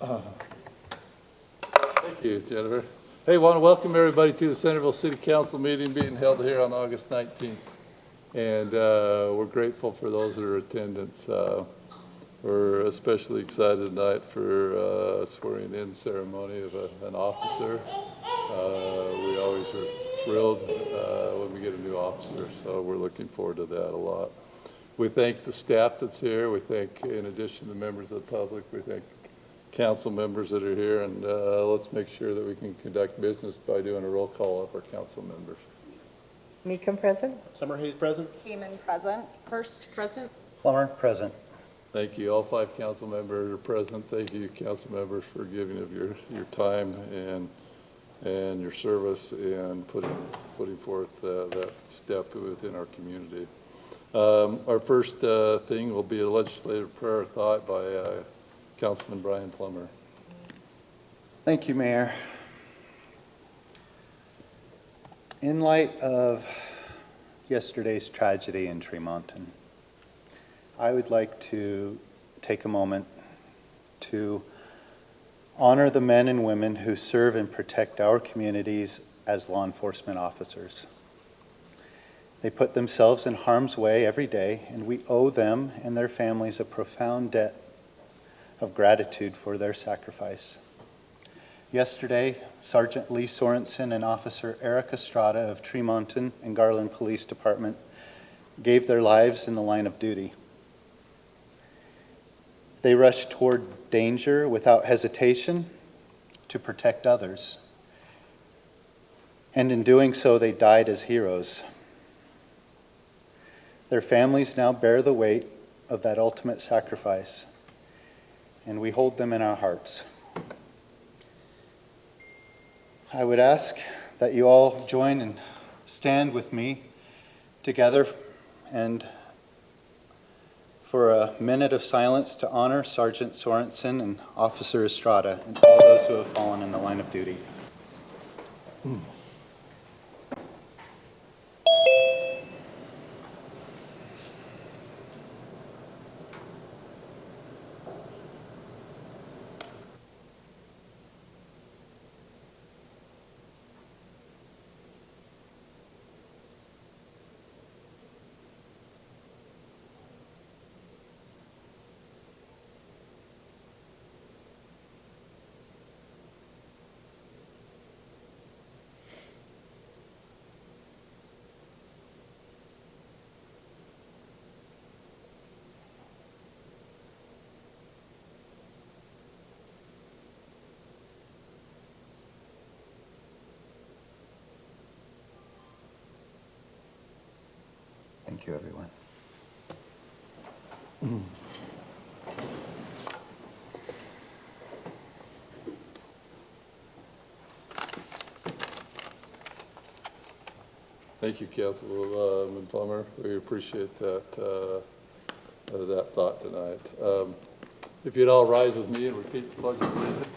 Thank you, Jennifer. Hey, want to welcome everybody to the Centerville City Council meeting being held here on August 19th. And we're grateful for those that are in attendance. We're especially excited tonight for a swearing in ceremony of an officer. We always are thrilled when we get a new officer, so we're looking forward to that a lot. We thank the staff that's here. We thank, in addition to members of the public, we thank council members that are here, and let's make sure that we can conduct business by doing a roll call of our council members. Meekum present. Summerhays present. Heeman present. Hurst present. Plummer present. Thank you. All 5 council members are present. Thank you, council members, for giving of your time and your service and putting forth that step within our community. Our first thing will be a legislative prayer of thought by Councilman Brian Plummer. Thank you, Mayor. In light of yesterday's tragedy in Tremonton, I would like to take a moment to honor the men and women who serve and protect our communities as law enforcement officers. They put themselves in harm's way every day, and we owe them and their families a profound debt of gratitude for their sacrifice. Yesterday, Sergeant Lee Sorensen and Officer Eric Estrada of Tremonton and Garland Police Department gave their lives in the line of duty. They rushed toward danger without hesitation to protect others. And in doing so, they died as heroes. Their families now bear the weight of that ultimate sacrifice, and we hold them in our hearts. I would ask that you all join and stand with me together and for a minute of silence to honor Sergeant Sorensen and Officer Estrada and all those who have fallen in the line of duty. Thank you, everyone. Thank you, Councilman Plummer. We appreciate that thought tonight. If you'd all rise with me and repeat the Pledge of Allegiance.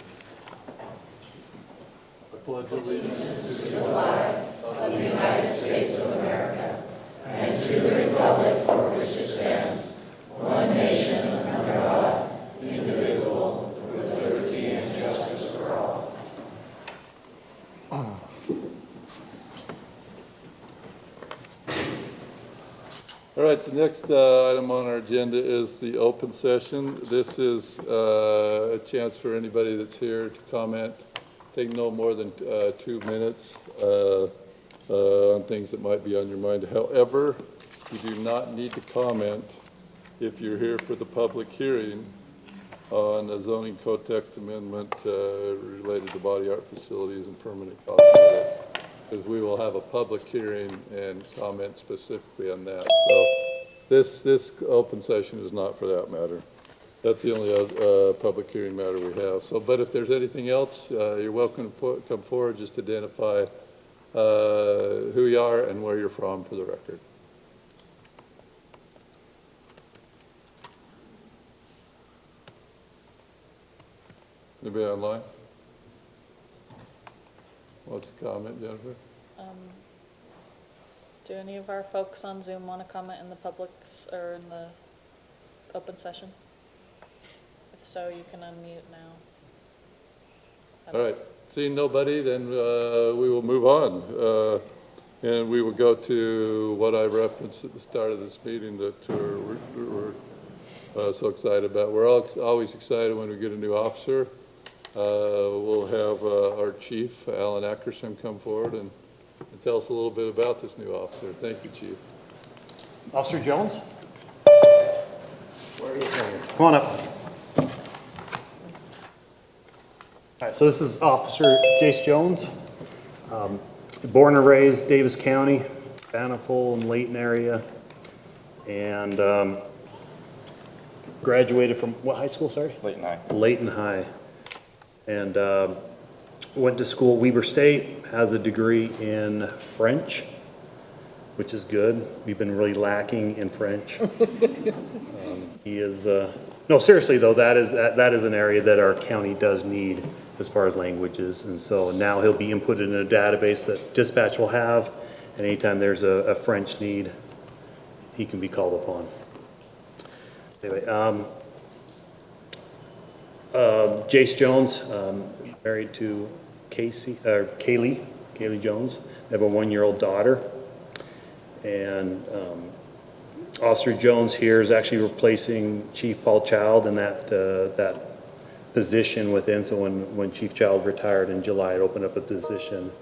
I pledge allegiance to the flag of the United States of America and to the republic for which it stands, one nation under God, indivisible, with liberty and justice for all. All right, the next item on our agenda is the open session. This is a chance for anybody that's here to comment. Take no more than 2 minutes on things that might be on your mind. However, you do not need to comment if you're here for the public hearing on a zoning code text amendment related to body art facilities and permanent cosmetics, because we will have a public hearing and comment specifically on that. So this open session is not for that matter. That's the only public hearing matter we have. So, but if there's anything else, you're welcome to come forward. Just identify who you are and where you're from for the record. Anybody online? What's the comment, Jennifer? Do any of our folks on Zoom want to comment in the public's or in the open session? If so, you can unmute now. All right, seeing nobody, then we will move on. And we will go to what I referenced at the start of this meeting that we're so excited about. We're always excited when we get a new officer. We'll have our chief, Alan Ackerson, come forward and tell us a little bit about this new officer. Thank you, Chief. Officer Jones? Where are you going? Come on up. All right, so this is Officer Jace Jones. Born and raised Davis County, Baniful and Layton area, and graduated from what high school, sorry? Layton High. Layton High. And went to school at Weber State, has a degree in French, which is good. We've been really lacking in French. He is, no, seriously though, that is an area that our county does need as far as languages. And so now he'll be inputted in a database that dispatch will have, and anytime there's a French need, he can be called upon. Anyway, Jace Jones, married to Kaylee Jones. They have a 1-year-old daughter. And Officer Jones here is actually replacing Chief Paul Child in that position within. So when Chief Child retired in July, it opened up a position.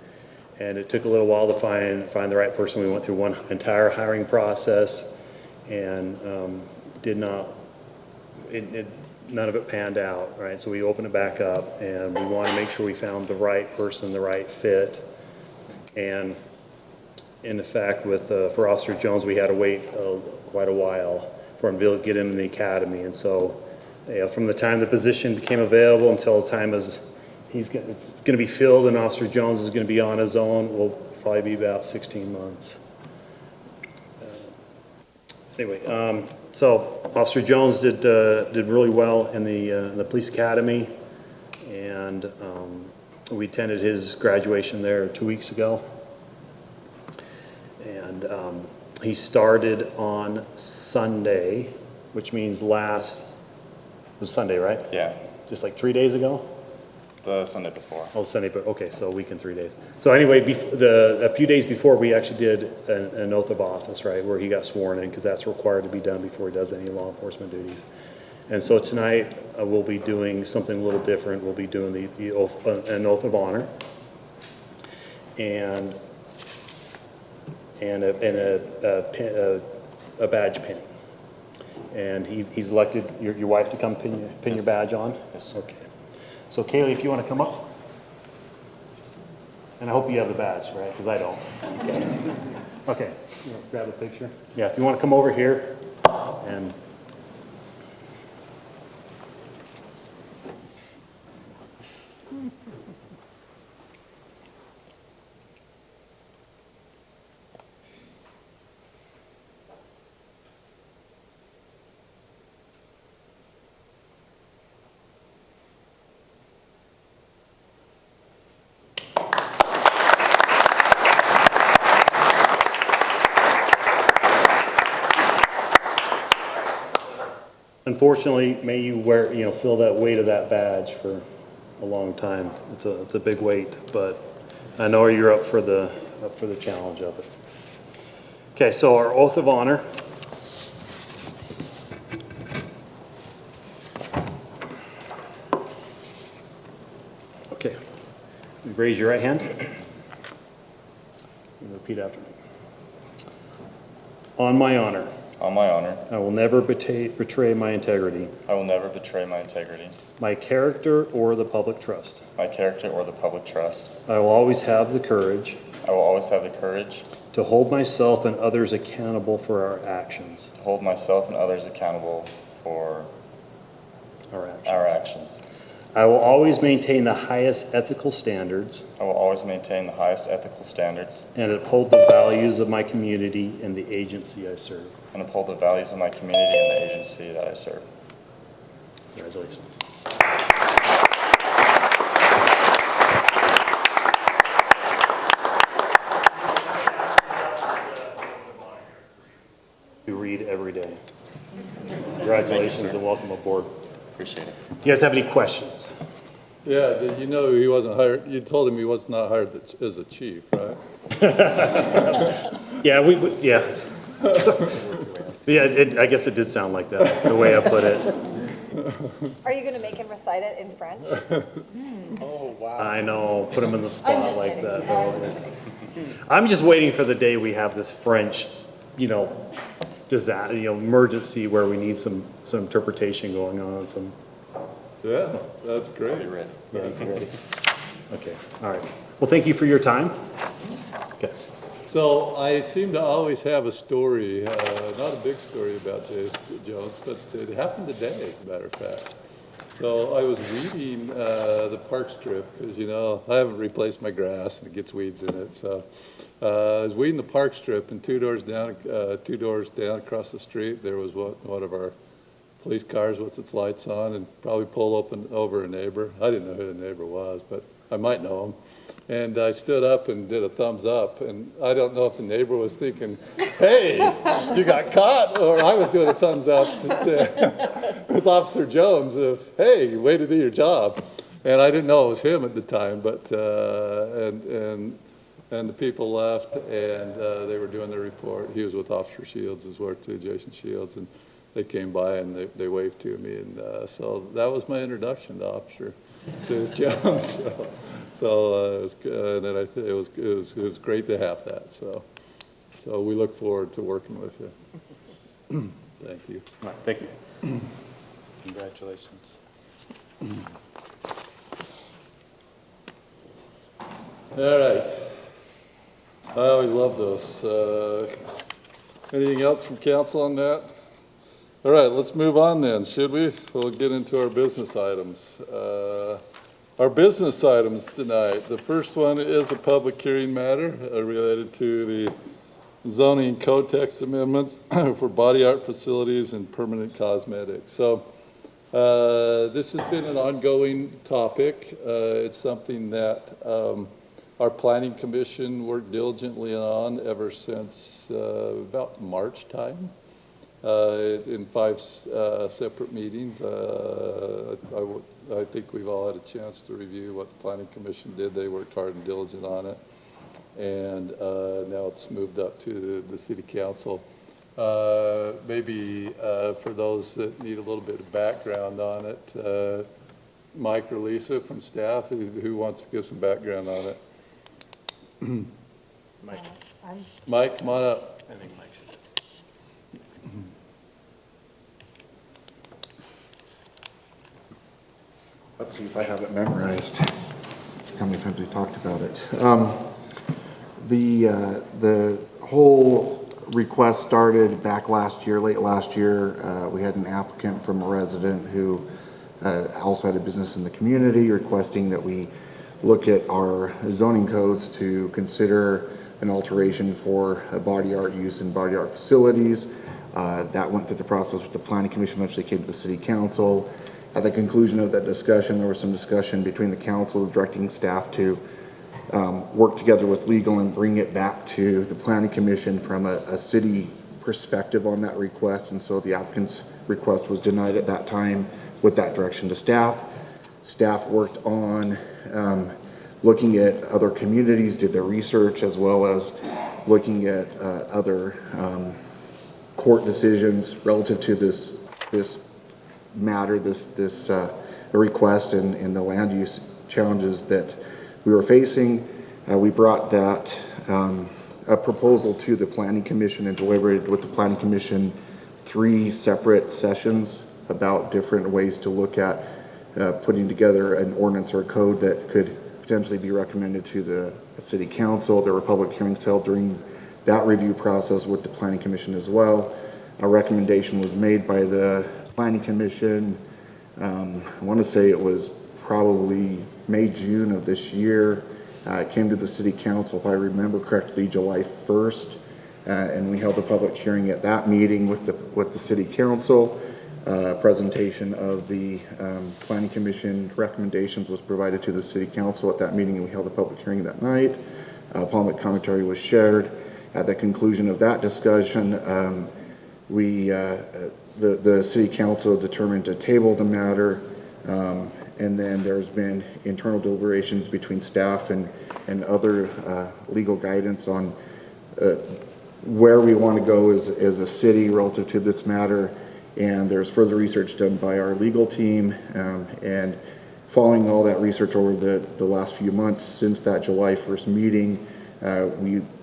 And it took a little while to find the right person. We went through one entire hiring process and none of it panned out, right? So we opened it back up, and we want to make sure we found the right person, the right fit. And in fact, for Officer Jones, we had to wait quite a while for him to get him in the academy. And so, from the time the position became available until the time it's going to be filled, and Officer Jones is going to be on his own, will probably be about 16 months. Anyway, so Officer Jones did really well in the police academy, and we attended his graduation there 2 weeks ago. And he started on Sunday, which means it was Sunday, right? Yeah, Just like 3 days ago? the Sunday before. Oh, Sunday, but okay, so a week and 3 days. So anyway, a few days before, we actually did an oath of office, right, where he got sworn in, because that's required to be done before he does any law enforcement duties. And so tonight, we'll be doing something a little different. We'll be doing the oath, an oath of honor, and a badge pin. And he's elected your wife to come pin your badge on? Yes. Okay. So Kaylee, if you want to come up. And I hope you have the badge, right? Because I don't. Okay, you want to grab a picture? Yeah, if you want to come over here and. Unfortunately, may you feel that weight of that badge for a long time. It's a big weight, but I know you're up for the challenge of it. Okay, so our oath of honor. Okay, raise your right hand. And repeat after me. On my honor. On my honor, I will never betray my integrity, I will never betray my integrity, my character, or the public trust. my character, or the public trust. I will always have the courage I will always have the courage to hold myself and others accountable for our actions. to hold myself and others accountable for our actions. I will always maintain the highest ethical standards I will always maintain the highest ethical standards and uphold the values of my community and the agency I serve. and uphold the values of my community and the agency that I serve. Congratulations. You read every day. Congratulations and welcome aboard. Appreciate it. Do you guys have any questions? Yeah, you know, he wasn't hired, you told him he was not hired as a chief, right? Yeah, yeah. Yeah, I guess it did sound like that, the way I put it. Are you going to make him recite it in French? I know, put him in the spot just like kidding. that. I'm No, just I'm just waiting for the day we have this French, disaster, emergency where we need some interpretation going on, some, Yeah, that's great. okay, all right. Well, thank you for your time. Okay. So I seem to always have a story, not a big story about Jace Jones, but it happened today, as a matter of fact. So I was weeding the park strip, because, I haven't replaced my grass, and it gets weeds in it. So I was weeding the park strip, and two doors down across the street, there was one of our police cars with its lights on, and probably pulled over a neighbor. I didn't know who the neighbor was, but I might know him. And I stood up and did a thumbs up, and I don't know if the neighbor was thinking, hey, you got caught, or I was doing a thumbs up. It was Officer Jones of, hey, way to do your job. And I didn't know it was him at the time, but, and the people left, and they were doing their report. He was with Officer Shields as well, too, Jason Shields, and they came by and they waved to me, and so that was my introduction to Officer Jace Jones. So it was good, and it was great to have that. So we look forward to working with you. Thank you. All right, thank you. Congratulations. All right. I always love those. Anything else from council on that? All right, let's move on then, should we? We'll get into our business items. Our business items tonight, the first one is a public hearing matter related to the zoning code text amendments for body art facilities and permanent cosmetics. So this has been an ongoing topic. It's something that our planning commission worked diligently on ever since about March time. In 5 separate meetings. I think we've all had a chance to review what the Planning Commission did. They worked hard and diligent on it. And now it's moved up to the City Council. Maybe for those that need a little bit of background on it, Mike or Lisa from staff, who wants to give some background on it? Mike, come on up. I think Mike should. Let's see if I have it memorized. How many times we talked about it. The whole request started back last year, late last year. We had an applicant from a resident who also had a business in the community requesting that we look at our zoning codes to consider an alteration for body art use in body art facilities. That went through the process with the Planning Commission, eventually came to the City Council. At the conclusion of that discussion, there was some discussion between the council directing staff to work together with legal and bring it back to the Planning Commission from a city perspective on that request. And so the applicant's request was denied at that time with that direction to staff. Staff worked on looking at other communities, did their research, as well as looking at other court decisions relative to this matter, this request and the land use challenges that we were facing. We brought that a proposal to the Planning Commission and deliberated with the Planning Commission 3 separate sessions about different ways to look at putting together an ordinance or a code that could potentially be recommended to the City Council. There were public hearings held during that review process with the Planning Commission as well. A recommendation was made by the Planning Commission. I want to say it was probably May, June of this year. It came to the City Council, if I remember correctly, July 1st, and we held a public hearing at that meeting with the City Council. Presentation of the Planning Commission recommendations was provided to the City Council at that meeting, and we held a public hearing that night. Public commentary was shared. At the conclusion of that discussion, the City Council determined to table the matter And then there's been internal deliberations between staff and other legal guidance on where we want to go as a city relative to this matter. And there's further research done by our legal team. And following all that research over the last few months since that July 1st meeting,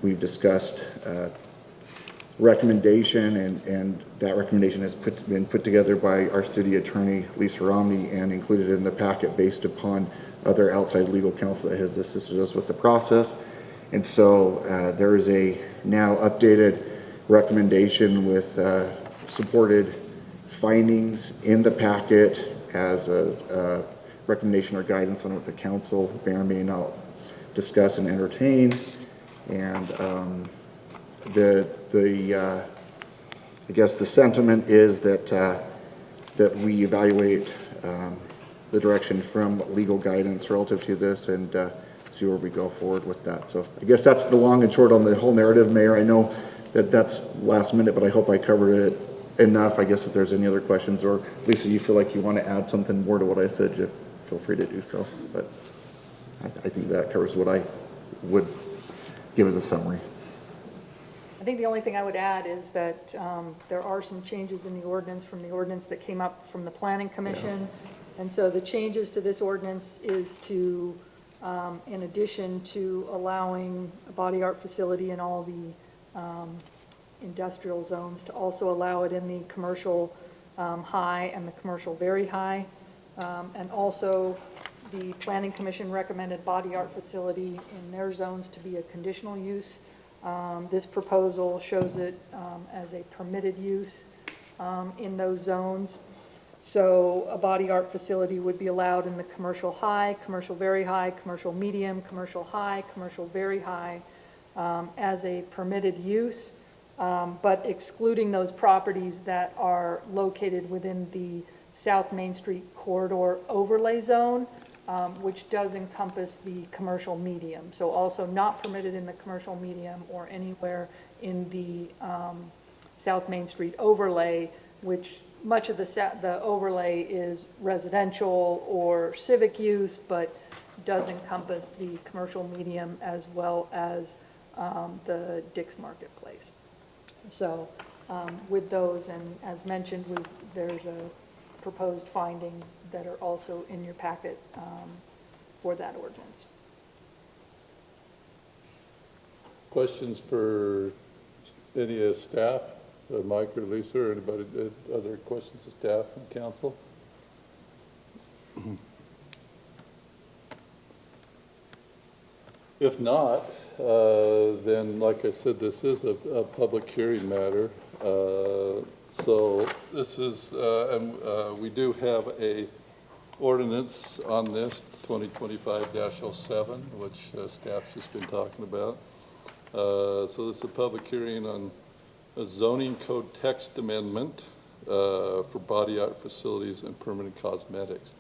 we've discussed recommendation, and that recommendation has been put together by our city attorney, Lisa Romney, and included in the packet based upon other outside legal counsel that has assisted us with the process. And so there is a now updated recommendation with supported findings in the packet as a recommendation or guidance on what the council may or may not discuss and entertain. And I guess the sentiment is that we evaluate the direction from legal guidance relative to this and see where we go forward with that. So I guess that's the long and short on the whole narrative, Mayor. I know that that's last minute, but I hope I covered it enough. I guess if there's any other questions, or Lisa, you feel like you want to add something more to what I said, you feel free to do so. But I think that covers what I would give as a summary. I think the only thing I would add is that there are some changes in the ordinance from the ordinance that came up from the Planning Commission. Yeah. And so the changes to this ordinance is to, in addition to allowing a body art facility in all the industrial zones, to also allow it in the commercial high and the commercial very high. And also the Planning Commission recommended body art facility in their zones to be a conditional use. This proposal shows it as a permitted use in those zones. So a body art facility would be allowed in the commercial high, commercial very high, commercial medium, commercial high, commercial very high as a permitted use, but excluding those properties that are located within the South Main Street corridor overlay zone, which does encompass the commercial medium. So also not permitted in the commercial medium or anywhere in the South Main Street overlay, which much of the overlay is residential or civic use, but does encompass the commercial medium as well as the Dick's Marketplace. So with those, and as mentioned, there's a proposed findings that are also in your packet for that ordinance. Questions for any staff, Mike or Lisa, or anybody, other questions of staff and council? If not, then like I said, this is a public hearing matter. So this is, and we do have a ordinance on this, 2025-07, which staff's just been talking about. So this is a public hearing on a zoning code text amendment for body art facilities and permanent cosmetics.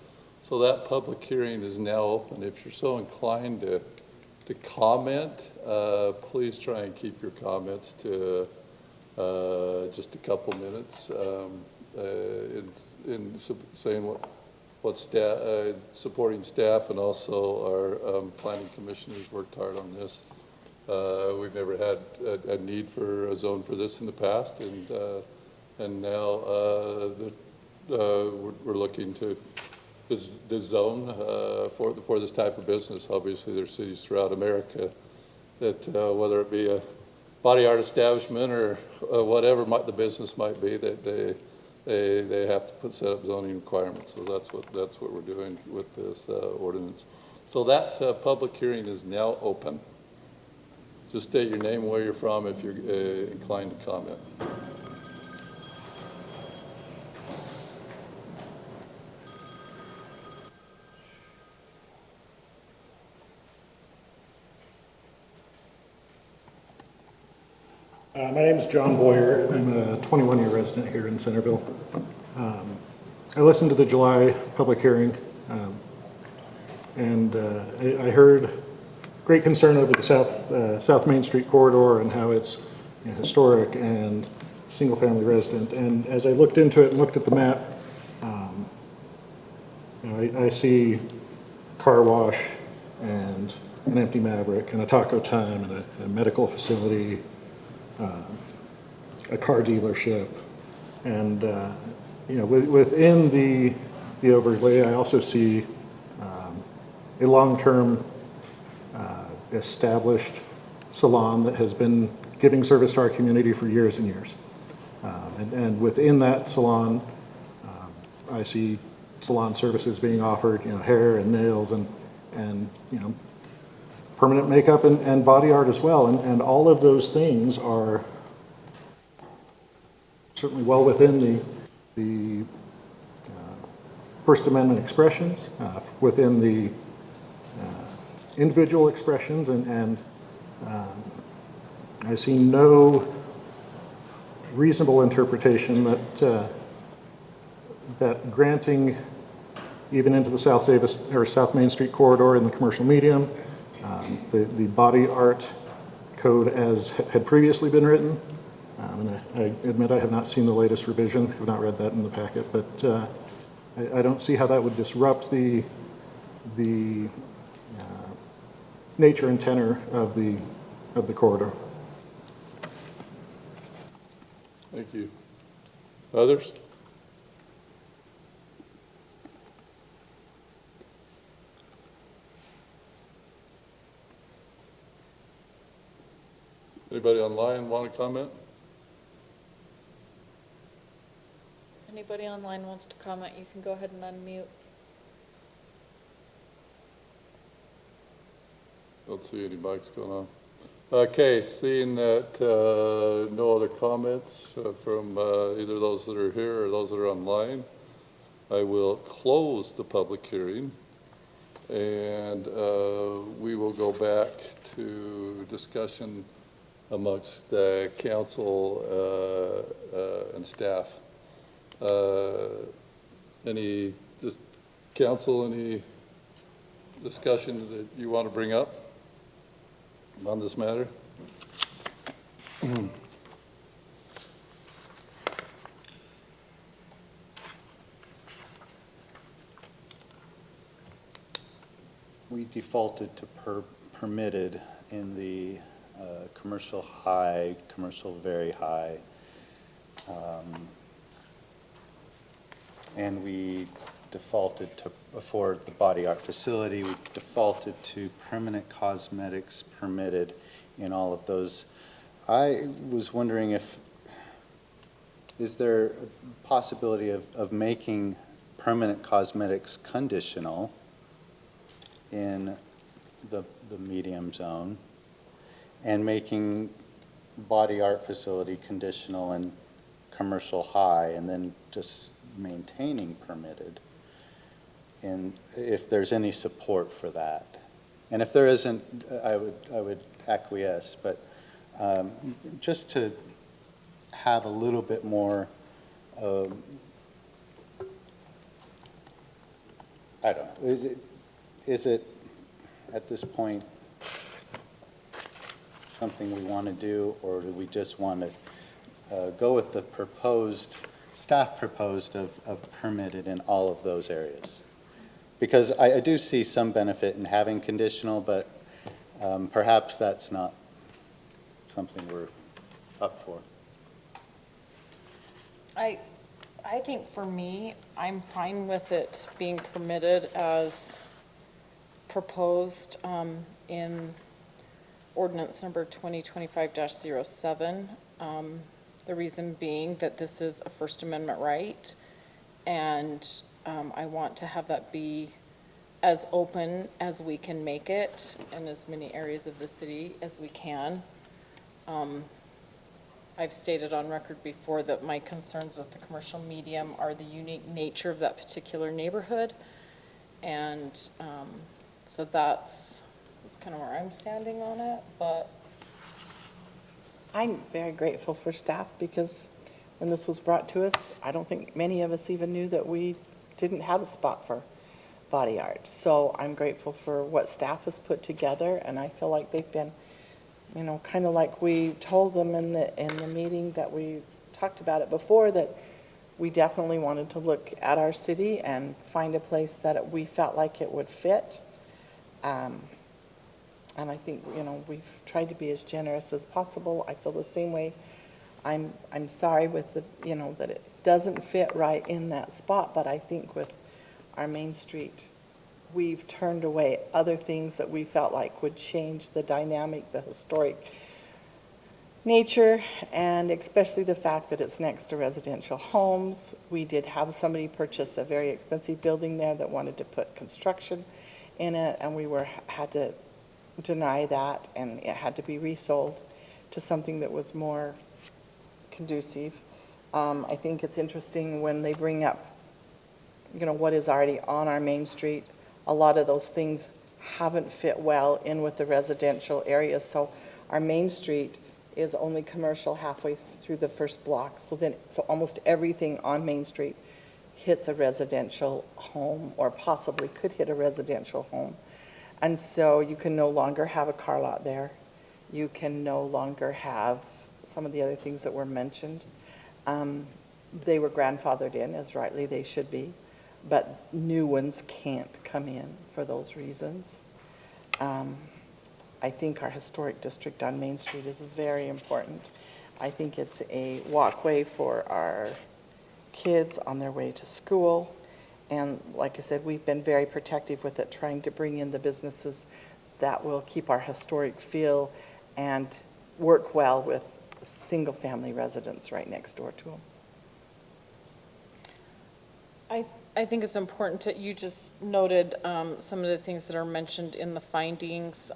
So that public hearing is now open. If you're so inclined to comment, please try and keep your comments to just a couple minutes in saying what staff, supporting staff, and also our planning commission has worked hard on this. We've never had a need for a zone for this in the past, and now we're looking to the zone for this type of business. Obviously, there's cities throughout America that whether it be a body art establishment or whatever the business might be, that they have to set up zoning requirements. So that's what we're doing with this ordinance. So that public hearing is now open. Just state your name and where you're from if you're inclined to comment. My name is John Boyer. I'm a 21-year resident here in Centerville. I listened to the July public hearing, and I heard great concern over the South Main Street corridor and how it's historic and single-family resident. And as I looked into it and looked at the map, You know, I see car wash and an empty Maverick and a Taco Time and a medical facility, a car dealership. And, you know, within the overlay, I also see a long-term established salon that has been giving service to our community for years and years. And within that salon, I see salon services being offered, you know, hair and nails and you know, permanent makeup and body art as well. And all of those things are certainly well within the First Amendment expressions, within the individual expressions, and I see no reasonable interpretation that granting even into the South Davis or South Main Street corridor in the commercial medium, the body art code as had previously been written, and I admit I have not seen the latest revision, have not read that in the packet, but I don't see how that would disrupt the nature and tenor of the corridor. Thank you. Others? Anybody online want to comment? Anybody online wants to comment, you can go ahead and unmute. Don't see any mics going on. Okay, seeing that no other comments from either those that are here or those that are online, I will close the public hearing, and we will go back to discussion amongst council and staff. Any council, any discussion that you want to bring up on this matter? We defaulted to permitted in the commercial high, commercial very high. And we defaulted to, for the body art facility, we defaulted to permanent cosmetics permitted in all of those. I was wondering is there a possibility of making permanent cosmetics conditional in the medium zone and making body art facility conditional and commercial high, and then just maintaining permitted, and if there's any support for that. And if there isn't, I would acquiesce, but just to have a little bit more, I don't know, is it at this point something we want to do, or do we just want to go with the staff proposed of permitted in all of those areas? Because I do see some benefit in having conditional, but perhaps that's not something we're up for. I think for me, I'm fine with it being permitted as proposed in ordinance number 2025-07. The reason being that this is a First Amendment right, and I want to have that be as open as we can make it in as many areas of the city as we can. I've stated on record before that my concerns with the commercial medium are the unique nature of that particular neighborhood, and so that's kind of where I'm standing on it. But I'm very grateful for staff, because when this was brought to us, I don't think many of us even knew that we didn't have a spot for body art. So I'm grateful for what staff has put together, and I feel like they've been, you know, kind of like we told them in the meeting that we talked about it before, that we definitely wanted to look at our city and find a place that we felt like it would fit. And I think, we've tried to be as generous as possible. I feel the same way. I'm sorry with the, that it doesn't fit right in that spot, but I think with our Main Street, we've turned away other things that we felt like would change the dynamic, the historic nature, and especially the fact that it's next to residential homes. We did have somebody purchase a very expensive building there that wanted to put construction in it, and we had to deny that, and it had to be resold to something that was more conducive. I think it's interesting when they bring up, what is already on our Main Street. A lot of those things haven't fit well in with the residential areas, so our Main Street is only commercial halfway through the first block. So almost everything on Main Street hits a residential home, or possibly could hit a residential home. And so you can no longer have a car lot there. You can no longer have some of the other things that were mentioned. They were grandfathered in, as rightly they should be, but new ones can't come in for those reasons. I think our historic district on Main Street is very important. I think it's a walkway for our kids on their way to school. And like I said, we've been very protective with it, trying to bring in the businesses that will keep our historic feel and work well with single-family residents right next door to them. I think it's important that you just noted some of the things that are mentioned in the findings.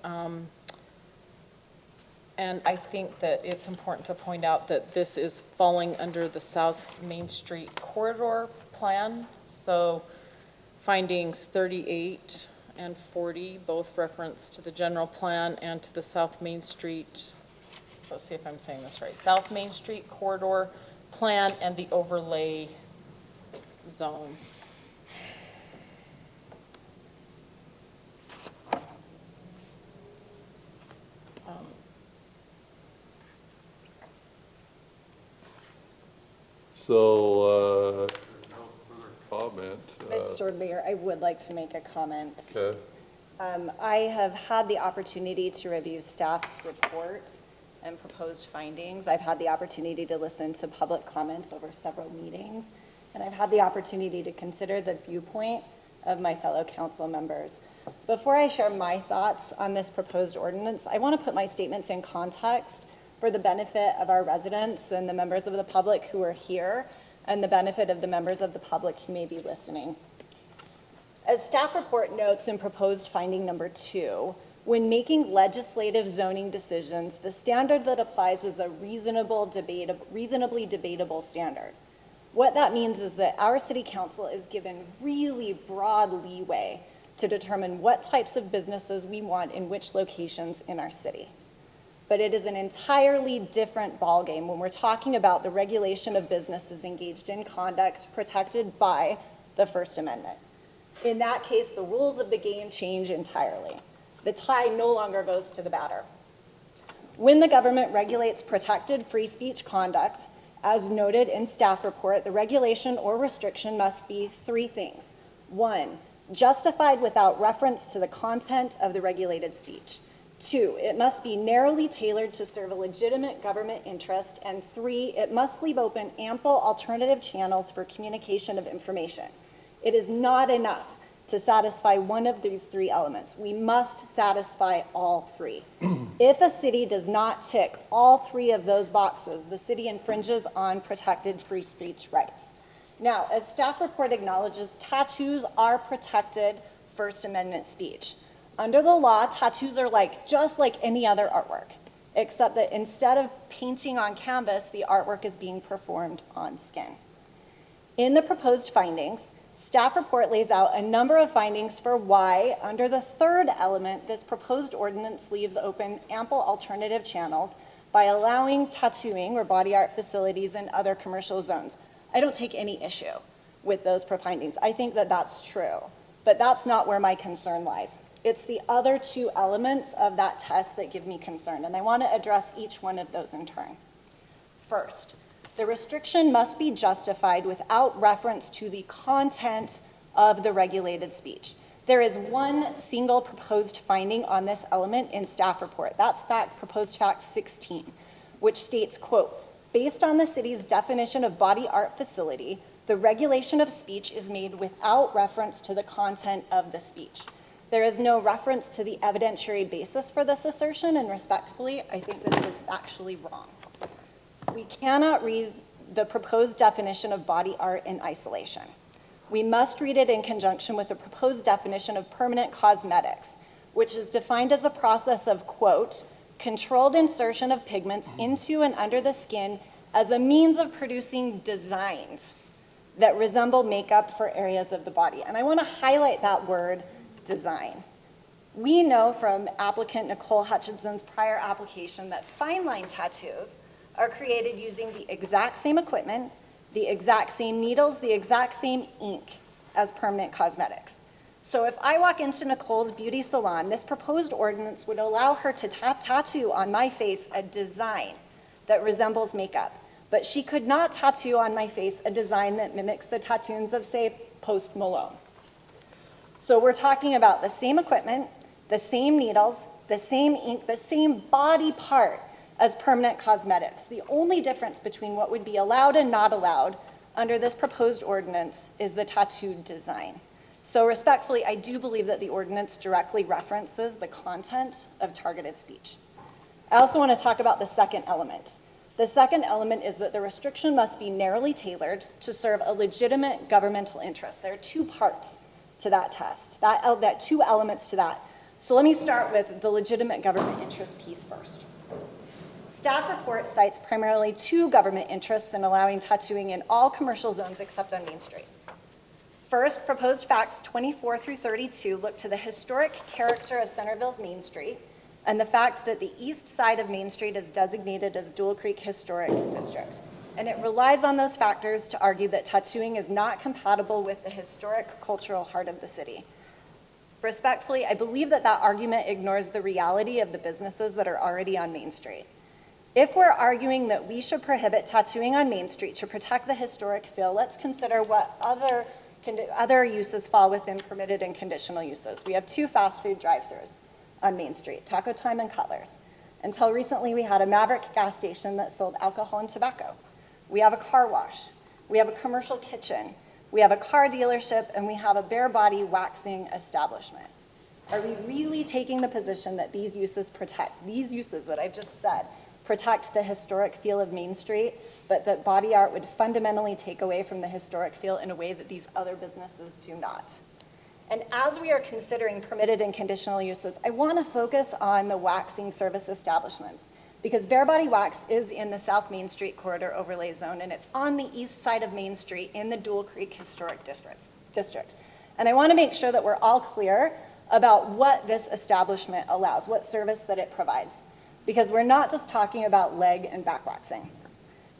And I think that it's important to point out that this is falling under the South Main Street Corridor Plan. So findings 38 and 40 both reference to the general plan and to the South Main Street, let's see if I'm saying this right, South Main Street Corridor Plan and the overlay zones. So, no further comment. Mr. Mayor, I would like to make a comment. Okay. I have had the opportunity to review staff's report and proposed findings. I've had the opportunity to listen to public comments over several meetings, and I've had the opportunity to consider the viewpoint of my fellow council members. Before I share my thoughts on this proposed ordinance, I want to put my statements in context for the benefit of our residents and the members of the public who are here, and the benefit of the members of the public who may be listening. As staff report notes in proposed finding number 2, when making legislative zoning decisions, the standard that applies is a reasonably debatable standard. What that means is that our city council is given really broad leeway to determine what types of businesses we want in which locations in our city. But it is an entirely different ballgame when we're talking about the regulation of businesses engaged in conduct protected by the First Amendment. In that case, the rules of the game change entirely. The tie no longer goes to the batter. When the government regulates protected free speech conduct, as noted in staff report, the regulation or restriction must be 3 things. 1, justified without reference to the content of the regulated speech. 2, it must be narrowly tailored to serve a legitimate government interest. And 3, it must leave open ample alternative channels for communication of information. It is not enough to satisfy one of these 3 elements. We must satisfy all 3. If a city does not tick all 3 of those boxes, the city infringes on protected free speech rights. Now, as staff report acknowledges, tattoos are protected First Amendment speech. Under the law, tattoos are just like any other artwork, except that instead of painting on canvas, the artwork is being performed on skin. In the proposed findings, staff report lays out a number of findings for why, under the 3rd element, this proposed ordinance leaves open ample alternative channels by allowing tattooing or body art facilities in other commercial zones. I don't take any issue with those findings. I think that that's true, but that's not where my concern lies. It's the other 2 elements of that test that give me concern, and I want to address each one of those in turn. First, The restriction must be justified without reference to the content of the regulated speech. There is one single proposed finding on this element in staff report. That's proposed fact 16, which states, quote, based on the city's definition of body art facility, the regulation of speech is made without reference to the content of the speech. There is no reference to the evidentiary basis for this assertion, and respectfully, I think that it is factually wrong. We cannot read the proposed definition of body art in isolation. We must read it in conjunction with the proposed definition of permanent cosmetics, which is defined as a process of, quote, controlled insertion of pigments into and under the skin as a means of producing designs that resemble makeup for areas of the body. And I want to highlight that word, design. We know from applicant Nicole Hutchinson's prior application that fine line tattoos are created using the exact same equipment, the exact same needles, the exact same ink as permanent cosmetics. So if I walk into Nicole's beauty salon, this proposed ordinance would allow her to tattoo on my face a design that resembles makeup, but she could not tattoo on my face a design that mimics the tattoos of, say, Post Malone. So we're talking about the same equipment, the same needles, the same ink, the same body part as permanent cosmetics. The only difference between what would be allowed and not allowed under this proposed ordinance is the tattoo design. So respectfully, I do believe that the ordinance directly references the content of targeted speech. I also want to talk about the second element. The second element is that the restriction must be narrowly tailored to serve a legitimate governmental interest. There are two parts to that test, that two elements to that. So let me start with the legitimate government interest piece first. Staff report cites primarily two government interests in allowing tattooing in all commercial zones except on Main Street. First, proposed facts 24 through 32 look to the historic character of Centerville's Main Street and the fact that the east side of Main Street is designated as Dual Creek Historic District. And it relies on those factors to argue that tattooing is not compatible with the historic cultural heart of the city. Respectfully, I believe that that argument ignores the reality of the businesses that are already on Main Street. If we're arguing that we should prohibit tattooing on Main Street to protect the historic feel, let's consider what other uses fall within permitted and conditional uses. We have two fast food drive-thrus on Main Street, Taco Time and Cutler's. Until recently, we had a Maverick gas station that sold alcohol and tobacco. We have a car wash. We have a commercial kitchen. We have a car dealership, and we have a bare body waxing establishment. Are we really taking the position that these uses that I've just said, protect the historic feel of Main Street, but that body art would fundamentally take away from the historic feel in a way that these other businesses do not? And as we are considering permitted and conditional uses, I want to focus on the waxing service establishments, because bare body wax is in the South Main Street corridor overlay zone, and it's on the east side of Main Street in the Dual Creek Historic District. And I want to make sure that we're all clear about what this establishment allows, what service that it provides, because we're not just talking about leg and back waxing.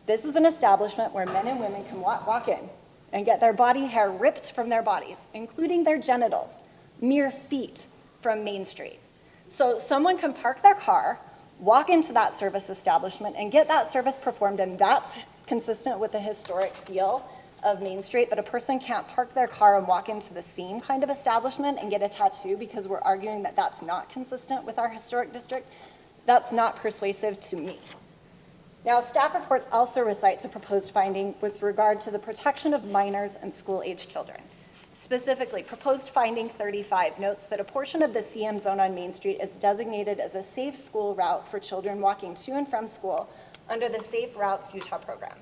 This is an establishment where men and women can walk in and get their body hair ripped from their bodies, including their genitals, mere feet from Main Street. So someone can park their car, walk into that service establishment, and get that service performed, and that's consistent with the historic feel of Main Street, but a person can't park their car and walk into the same kind of establishment and get a tattoo because we're arguing that that's not consistent with our historic district. That's not persuasive to me. Now, staff reports also recites a proposed finding with regard to the protection of minors and school-aged children. Specifically, proposed finding 35 notes that a portion of the CM zone on Main Street is designated as a safe school route for children walking to and from school under the Safe Routes Utah program.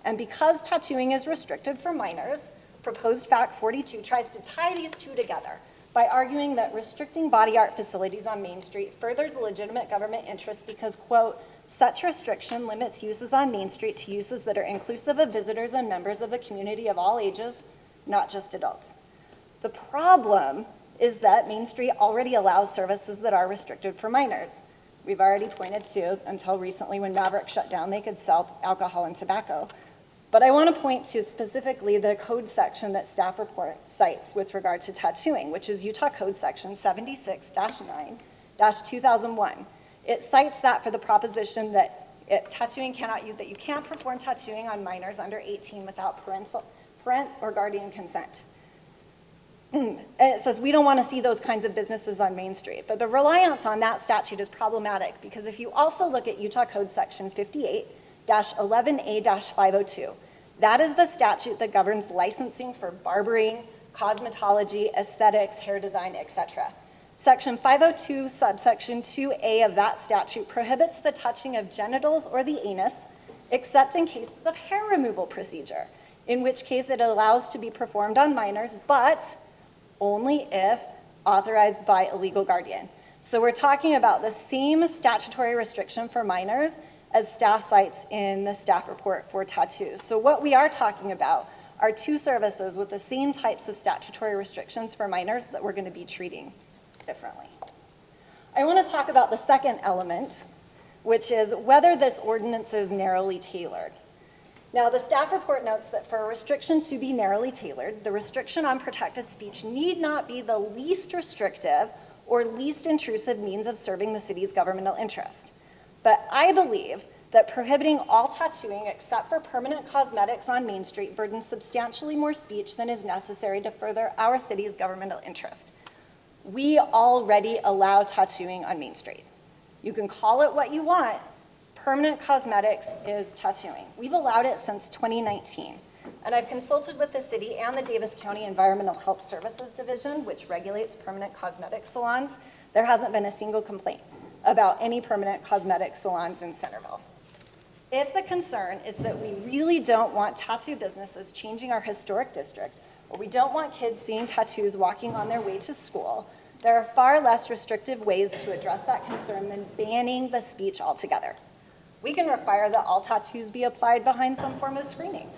And because tattooing is restricted for minors, proposed fact 42 tries to tie these two together by arguing that restricting body art facilities on Main Street furthers a legitimate government interest because, quote, such restriction limits uses on Main Street to uses that are inclusive of visitors and members of the community of all ages, not just adults. The problem is that Main Street already allows services that are restricted for minors. We've already pointed to, until recently when Maverick shut down, they could sell alcohol and tobacco. But I want to point to specifically the code section that staff report cites with regard to tattooing, which is Utah Code Section 76-9-2001. It cites that for the proposition that tattooing that you can't perform tattooing on minors under 18 without parent or guardian consent. And it says we don't want to see those kinds of businesses on Main Street. But the reliance on that statute is problematic because if you also look at Utah Code Section 58-11A-502, that is the statute that governs licensing for barbering, cosmetology, aesthetics, hair design, etc. Section 502, subsection 2A of that statute prohibits the touching of genitals or the anus except in cases of hair removal procedure, in which case it allows to be performed on minors, but only if authorized by a legal guardian. So we're talking about the same statutory restriction for minors as staff cites in the staff report for tattoos. So what we are talking about are two services with the same types of statutory restrictions for minors that we're going to be treating differently. I want to talk about the second element, which is whether this ordinance is narrowly tailored. Now, the staff report notes that for a restriction to be narrowly tailored, the restriction on protected speech need not be the least restrictive or least intrusive means of serving the city's governmental interest. But I believe that prohibiting all tattooing except for permanent cosmetics on Main Street burdens substantially more speech than is necessary to further our city's governmental interest. We already allow tattooing on Main Street. You can call it what you want. Permanent cosmetics is tattooing. We've allowed it since 2019. And I've consulted with the city and the Davis County Environmental Health Services Division, which regulates permanent cosmetic salons. There hasn't been a single complaint about any permanent cosmetic salons in Centerville. If the concern is that we really don't want tattoo businesses changing our historic district, or we don't want kids seeing tattoos walking on their way to school, there are far less restrictive ways to address that concern than banning the speech altogether. We can require that all tattoos be applied behind some form of screening.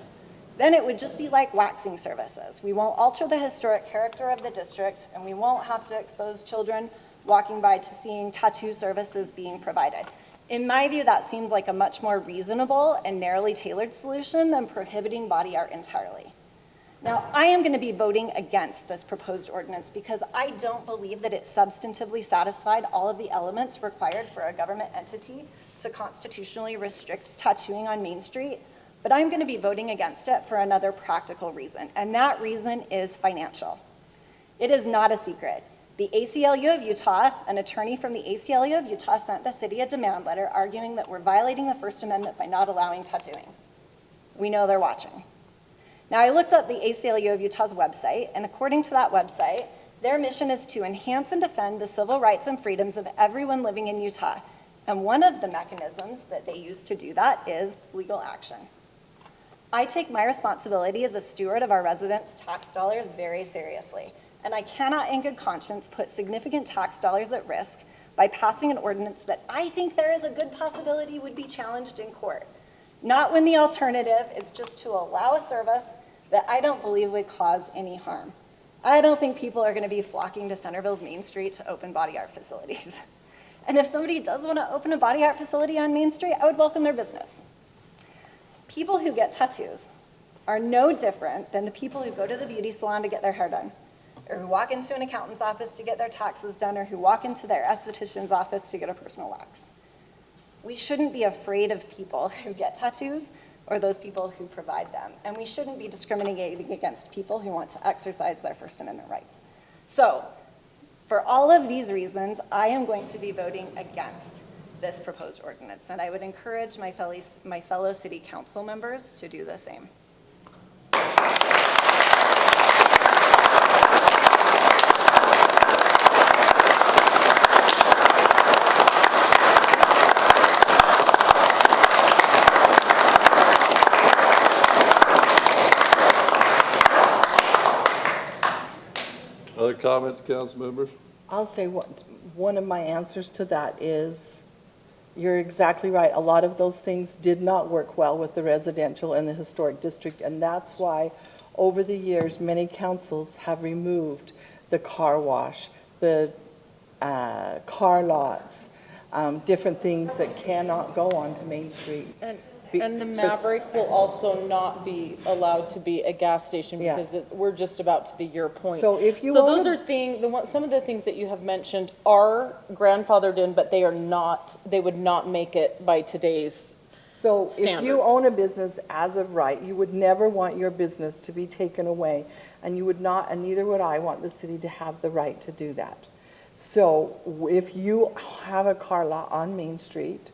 Then it would just be like waxing services. We won't alter the historic character of the district, and we won't have to expose children walking by to seeing tattoo services being provided. In my view, that seems like a much more reasonable and narrowly tailored solution than prohibiting body art entirely. Now, I am going to be voting against this proposed ordinance because I don't believe that it substantively satisfied all of the elements required for a government entity to constitutionally restrict tattooing on Main Street, but I'm going to be voting against it for another practical reason, and that reason is financial. It is not a secret. The ACLU of Utah, an attorney from the ACLU of Utah, sent the city a demand letter arguing that we're violating the First Amendment by not allowing tattooing. We know they're watching. Now, I looked up the ACLU of Utah's website, and according to that website, their mission is to enhance and defend the civil rights and freedoms of everyone living in Utah. And one of the mechanisms that they use to do that is legal action. I take my responsibility as a steward of our residents' tax dollars very seriously, and I cannot in good conscience put significant tax dollars at risk by passing an ordinance that I think there is a good possibility would be challenged in court. Not when the alternative is just to allow a service that I don't believe would cause any harm. I don't think people are going to be flocking to Centerville's Main Street to open body art facilities. And if somebody does want to open a body art facility on Main Street, I would welcome their business. People who get tattoos are no different than the people who go to the beauty salon to get their hair done, or who walk into an accountant's office to get their taxes done, or who walk into their esthetician's office to get a personal wax. We shouldn't be afraid of people who get tattoos or those people who provide them, and we shouldn't be discriminating against people who want to exercise their First Amendment rights. So, for all of these reasons, I am going to be voting against this proposed ordinance, and I would encourage my fellow city council members to do the same. Other comments, council members? I'll say one of my answers to that is, you're exactly right. A lot of those things did not work well with the residential and the historic district, and that's why over the years, many councils have removed the car wash, the car lots, different things that cannot go onto Main Street. And the Maverick will also not be allowed to be a gas station Yeah. because we're just about to your point. So if you So own those a- are some of the things that you have mentioned are grandfathered in, but they are not, they would not make it by today's So if you standards. own a business as of right, you would never want your business to be taken away, and you would not, and neither would I, want the city to have the right to do that. So if you have a car lot on Main Street,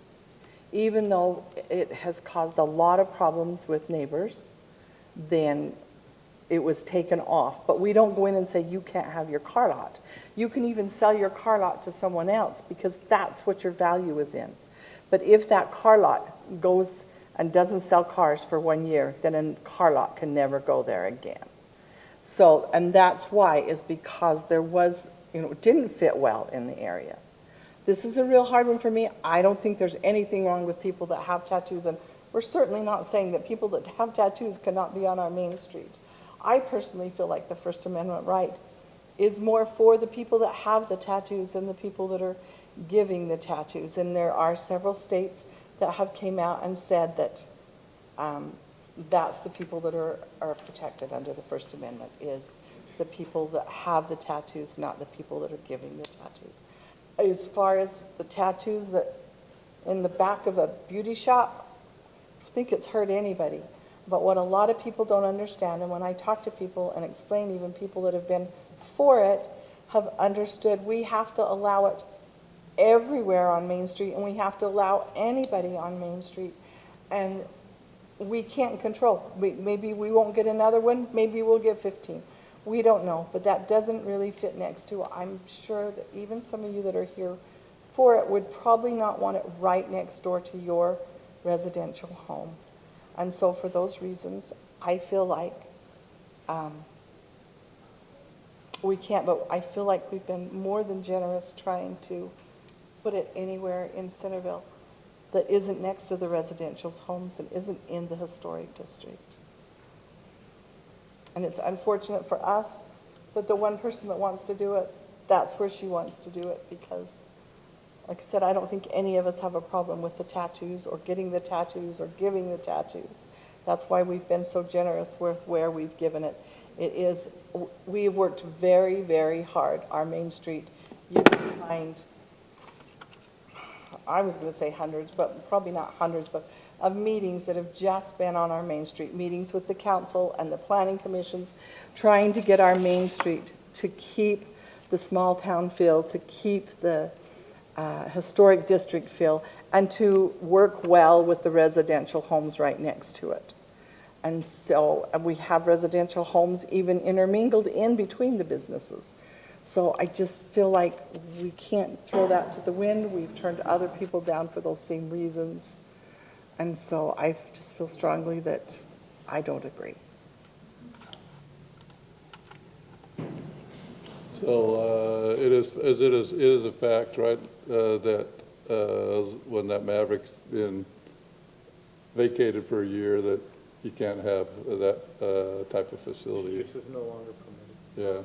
even though it has caused a lot of problems with neighbors, then it was taken off. But we don't go in and say, you can't have your car lot. You can even sell your car lot to someone else because that's what your value is in. But if that car lot goes and doesn't sell cars for 1 year, then a car lot can never go there again. So, and that's why, is because there was, it didn't fit well in the area. This is a real hard one for me. I don't think there's anything wrong with people that have tattoos, and we're certainly not saying that people that have tattoos cannot be on our main street. I personally feel like the First Amendment right is more for the people that have the tattoos than the people that are giving the tattoos. And there are several states that have came out and said that that's the people that are protected under the First Amendment, is the people that have the tattoos, not the people that are giving the tattoos. As far as the tattoos that in the back of a beauty shop, I think it's hurt anybody. But what a lot of people don't understand, and when I talk to people and explain, even people that have been for it, have understood we have to allow it everywhere on Main Street, and we have to allow anybody on Main Street. And we can't control. Maybe we won't get another one, maybe we'll get 15. We don't know, but that doesn't really fit next to, I'm sure that even some of you that are here for it would probably not want it right next door to your residential home. And so for those reasons, I feel like we can't, but I feel like we've been more than generous trying to put it anywhere in Centerville that isn't next to the residential homes and isn't in the historic district. And it's unfortunate for us that the one person that wants to do it, that's where she wants to do it, because, like I said, I don't think any of us have a problem with the tattoos or getting the tattoos or giving the tattoos. That's why we've been so generous with where we've given it. It is, we've worked very, very hard. Our Main Street, you can find, I was going to say hundreds, but probably not hundreds, but of meetings that have just been on our Main Street, meetings with the council and the planning commissions, trying to get our Main Street to keep the small town feel, to keep the historic district feel, and to work well with the residential homes right next to it. And so we have residential homes even intermingled in between the businesses. So I just feel like we can't throw that to the wind. We've turned other people down for those same reasons. And so I just feel strongly that I don't agree. So it is a fact, right, that when that Maverick's been vacated for a year, that you can't have that type of facility. This is no longer permitted. Yeah.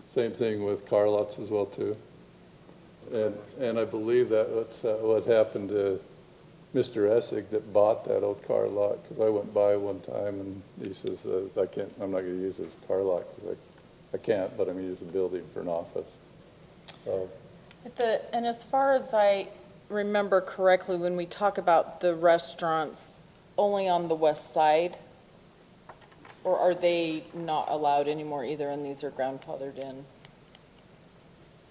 Same thing with car lots as well, too. And I believe that what happened to Mr. Essig that bought that old car lot, because I went by one time and he says, I'm not going to use this car lot because I can't, but I'm going to use the building for an office. So, And as far as I remember correctly, when we talk about the restaurants only on the west side, or are they not allowed anymore either, and these are grandfathered in?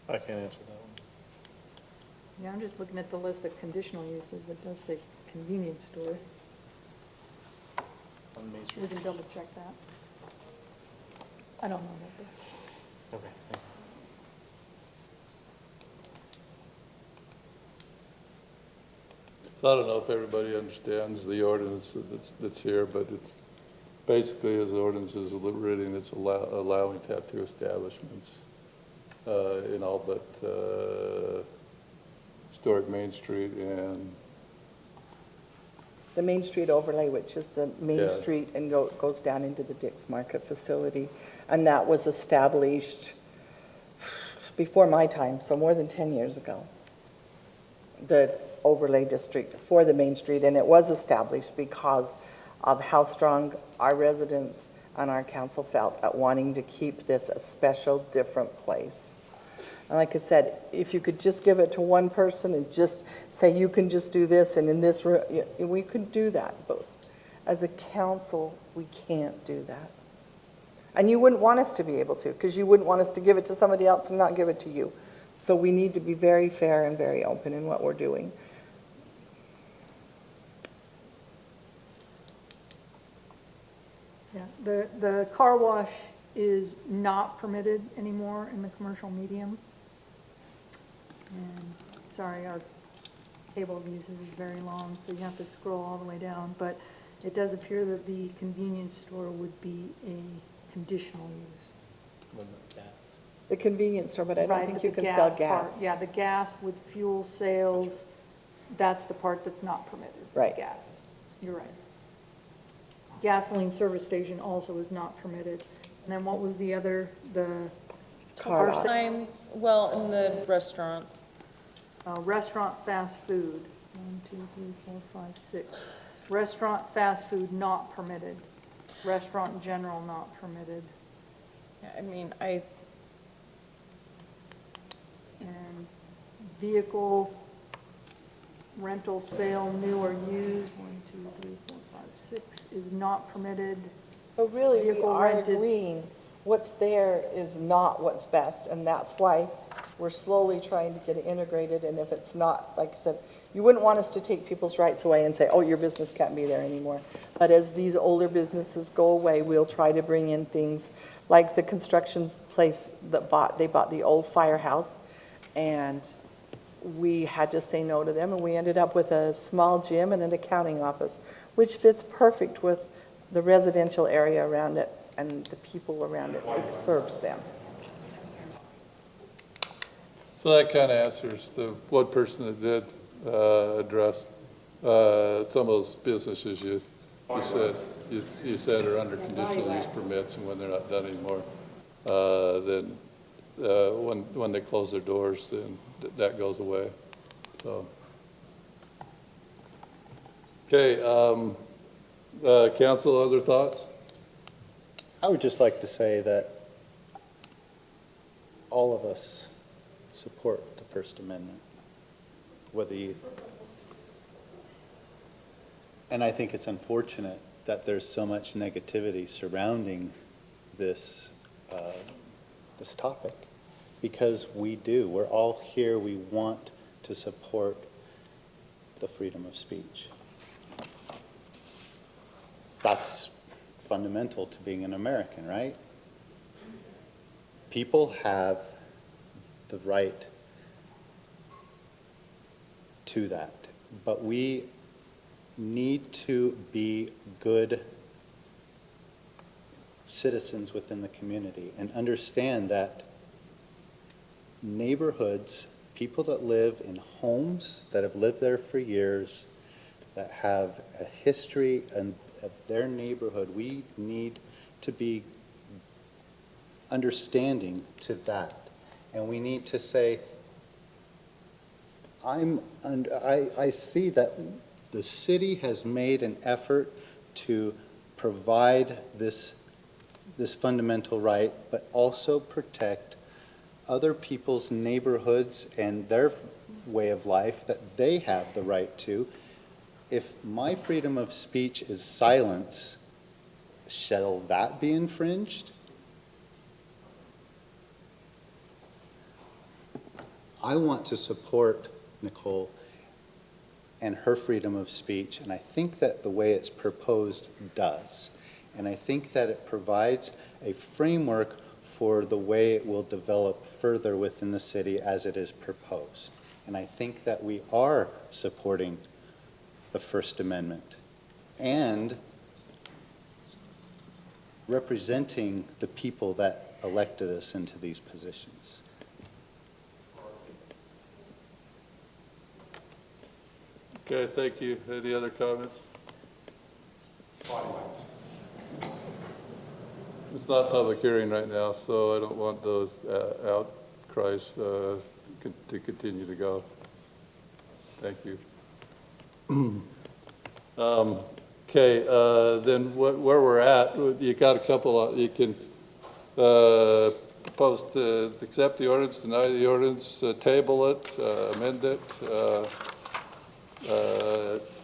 I can't answer that one. Yeah, I'm just looking at the list of conditional uses. It does say convenience store. On Main We Street. can double check that. I don't know that. Okay, thank you. So I don't know if everybody understands the ordinance that's here, but it's basically as the ordinance is written, it's allowing tattoo establishments in all but historic Main Street and The Main Street overlay, which is the Main Yeah. Street and goes down into the Dick's Market facility. And that was established before my time, so more than 10 years ago. The overlay district for the Main Street, and it was established because of how strong our residents and our council felt at wanting to keep this a special, different place. And like I said, if you could just give it to one person and just say, you can just do this, and in this room, we could do that. But as a council, we can't do that. And you wouldn't want us to be able to, because you wouldn't want us to give it to somebody else and not give it to you. So we need to be very fair and very open in what we're doing. Yeah, the car wash is not permitted anymore in the commercial medium. And, sorry, our table of uses is very long, so you have to scroll all the way down. But it does appear that the convenience store would be a conditional use. The convenience store, but I don't Right, think but you the can sell part- gas. Yeah, the gas with fuel sales, that's the part that's not permitted. Right. Gas, you're right. Gasoline service station also is not permitted. And then what was the other, the Car car lot. Time, well, in the restaurants, restaurant fast food? 1, 2, 3, 4, 5, 6. Restaurant fast food not permitted. Restaurant in general not permitted. yeah, I mean, And vehicle rental, sale, new or used, 1, 2, 3, 4, 5, 6, is not permitted. So really, we Vehicle are rented. agreeing, what's there is not what's best, and that's why we're slowly trying to get it integrated, and if it's not, like I said, you wouldn't want us to take people's rights away and say, oh, your business can't be there anymore. But as these older businesses go away, we'll try to bring in things like the construction place that they bought the old firehouse, and we had to say no to them, and we ended up with a small gym and an accounting office, which fits perfect with the residential area around it and the people around it. It serves them. So that kind of answers the one person that did address some of those businesses you said are under conditional use permits, and when they're not done anymore, then when they close their doors, then that goes away. So, okay, council, other thoughts? I would just like to say that all of us support the First Amendment, whether you, and I think it's unfortunate that there's so much negativity surrounding this, this topic, because we're all here, we want to support the freedom of speech. That's fundamental to being an American, right? People have the right to that, but we need to be good citizens within the community and understand that neighborhoods, people that live in homes that have lived there for years, that have a history and of their neighborhood, we need to be understanding to that. And we need to say, I see that the city has made an effort to provide this fundamental right, but also protect other people's neighborhoods and their way of life that they have the right to. If my freedom of speech is silence, shall that be infringed? I want to support Nicole and her freedom of speech, and I think that the way it's proposed does. And I think that it provides a framework for the way it will develop further within the city as it is proposed. And I think that we are supporting the First Amendment and representing the people that elected us into these positions. Okay, thank you. Any other comments? It's not public hearing right now, so I don't want those outcries to continue to go. Thank you. Okay, then where we're at, you got a couple, you can, propose to accept the ordinance, deny the ordinance, table it, amend it.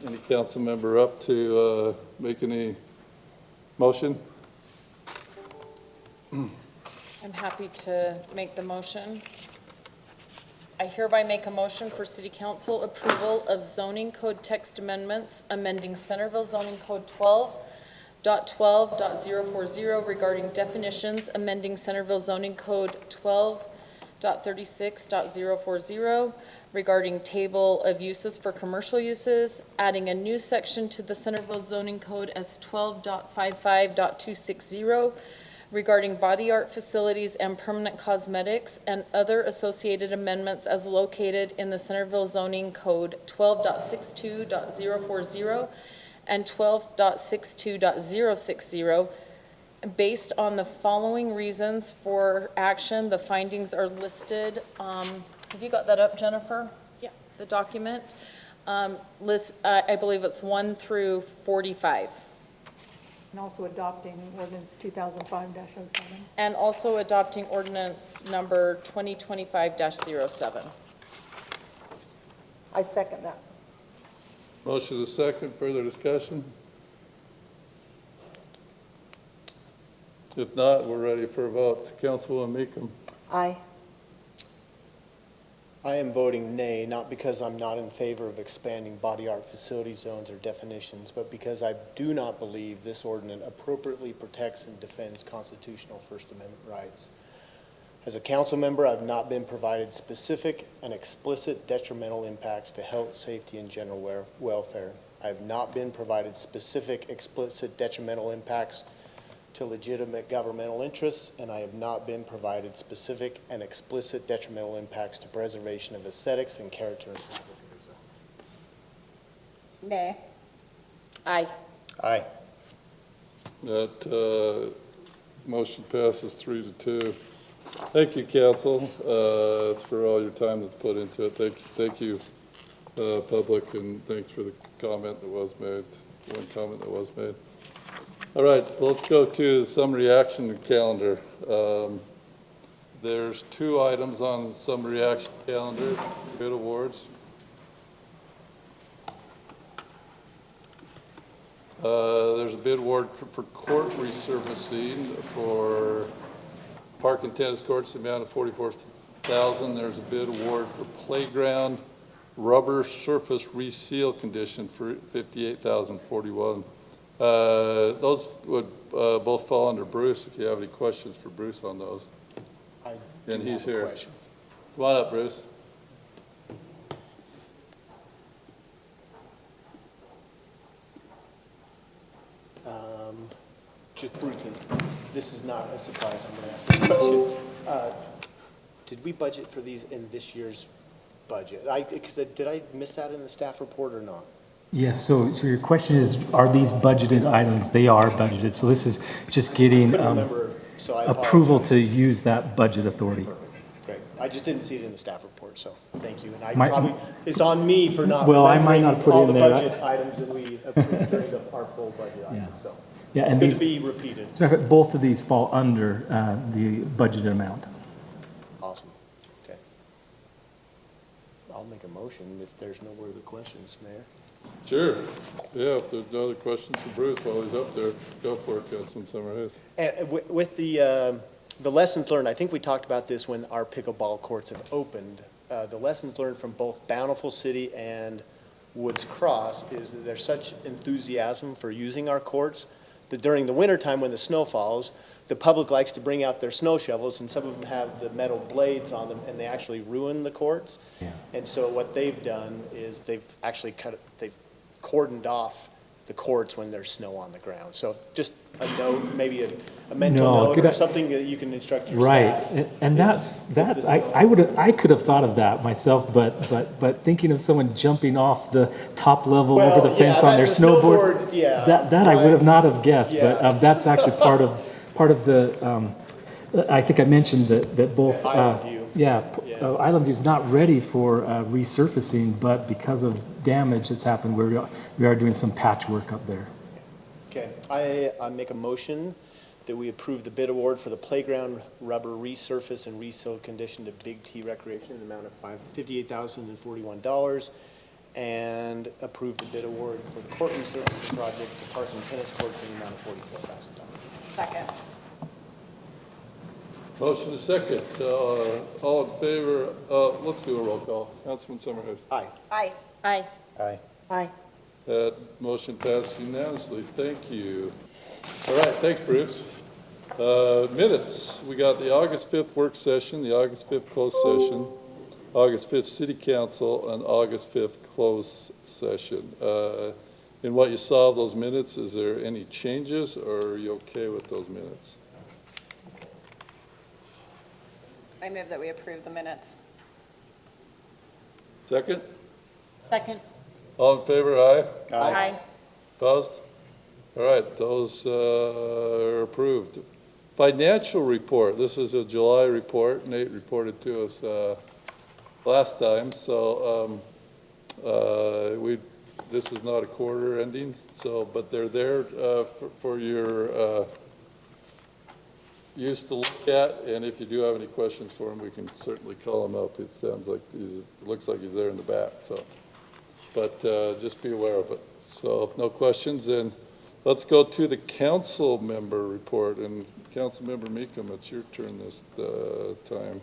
Any council member up to make any motion? I'm happy to make the motion. I hereby make a motion for city council approval of zoning code text amendments, amending Centerville zoning code 12.12.040 regarding definitions, amending Centerville zoning code 12.36.040 regarding table of uses for commercial uses, adding a new section to the Centerville zoning code as 12.55.260 regarding body art facilities and permanent cosmetics, and other associated amendments as located in the Centerville zoning code 12.62.040 and 12.62.060. Based on the following reasons for action, the findings are listed. Have you got that up, Jennifer? Yeah. The document? I believe it's 1 through 45. And also adopting ordinance 2005-07. And also adopting ordinance number 2025-07. I second that. Motion is second. Further discussion? If not, we're ready for a vote. Councilwoman Meekum. Aye. I am voting nay, not because I'm not in favor of expanding body art facility zones or definitions, but because I do not believe this ordinance appropriately protects and defends constitutional First Amendment rights. As a council member, I've not been provided specific and explicit detrimental impacts to health, safety, and general welfare. I have not been provided specific, explicit detrimental impacts to legitimate governmental interests, and I have not been provided specific and explicit detrimental impacts to preservation of aesthetics and character. Nay. Aye. Aye. That motion passes 3-2. Thank you, council, for all your time that's put into it. Thank you, public, and thanks for the comment that was made, one comment that was made. All right, let's go to the summary action calendar. There's 2 items on the summary action calendar, bid awards. There's a bid award for court resurfacing for park and tennis courts, the amount of $44,000. There's a bid award for playground rubber surface reseal condition for $58,041. Those would both fall under Bruce, if you have any questions for Bruce on those. And he's here. Question. Come on up, Bruce. Just briefly, this is not a surprise, I'm going to ask this question. Did we budget for these in this year's budget? Did I miss that in the staff report or not? Yes, so your question is, are these budgeted items? They are budgeted, so this is just getting approval to use that budget authority. Great. I just didn't see it in the staff report, so thank you. And it's on me for not Well, I might not put all in the there. budget items that we approved during our full budget items, so. Yeah, and Could these, be repeated. as a matter of fact, both of these fall under the budgeted amount. Awesome. Okay. I'll make a motion if there's no further questions, Mayor. Sure. Yeah, if there's no other questions for Bruce while he's up there, go for it, Councilman Summerhouse. And with the lessons learned, I think we talked about this when our pickleball courts have opened. The lessons learned from both Bountiful City and Woods Cross is that there's such enthusiasm for using our courts that during the wintertime when the snow falls, the public likes to bring out their snow shovels, and some of them have the metal blades on them, and they actually ruin the courts. Yeah. And so what they've done is they've actually they've cordoned off the courts when there's snow on the ground. So just a note, maybe a mental note or something that you can instruct your staff. Right, and that's I could have thought of that myself, but thinking of someone jumping off the top level over the fence on their snowboard, that I would have not have guessed, but that's actually part of the. I think I mentioned that both. Island View is not ready for resurfacing, but because of damage that's happened, we are doing some patchwork up there. Okay, I make a motion that we approve the bid award for the playground rubber resurface and reseal condition to Big T Recreation in the amount of $58,041, and approve the bid award for the court resurfacing project to Park and Tennis Courts in the amount of $44,000. Second. Motion is second. All in favor, let's do a roll call. Councilman Summerhouse. Aye. Aye. Aye. Aye. Aye. That motion passed unanimously. Thank you. All right, thanks, Bruce. Minutes. We got the August 5th work session, the August 5th closed session, August 5th city council, and August 5th closed session. In what you saw of those minutes, is there any changes, or are you okay with those minutes? I move that we approve the minutes. Second? Second. All in favor, aye? Aye. Opposed? All right, those are approved. Financial report, this is a July report. Nate reported to us last time, so this is not a quarter ending, so, but they're there for your use to look at, and if you do have any questions for him, we can certainly call him up. It sounds like looks like he's there in the back, so. But just be aware of it. So if no questions, then let's go to the council member report. And Council Member Meekum, it's your turn this time.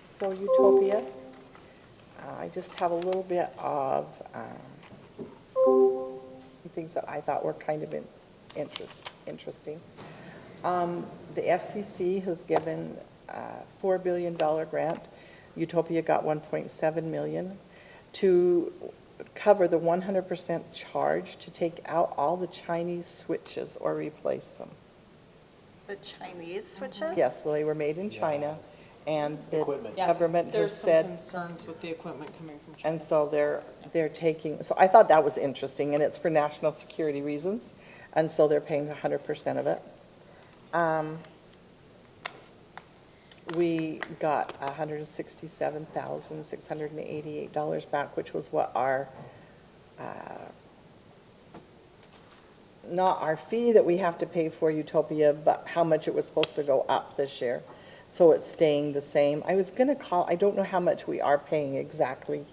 So Utopia, I just have a little bit of things that I thought were kind of interesting. The FCC has given a $4 billion grant. Utopia got $1.7 million to cover the 100% charge to take out all the Chinese switches or replace them. The Chinese switches? Yes, so they were made in China, and the Equipment. government has There's some said, concerns with the equipment coming from China. and so they're taking, so I thought that was interesting, and it's for national security reasons, and so they're paying 100% of it. We got $167,688 back, which was what our, not our fee that we have to pay for Utopia, but how much it was supposed to go up this year. So it's staying the same. I was gonna call, I don't know how much we are paying exactly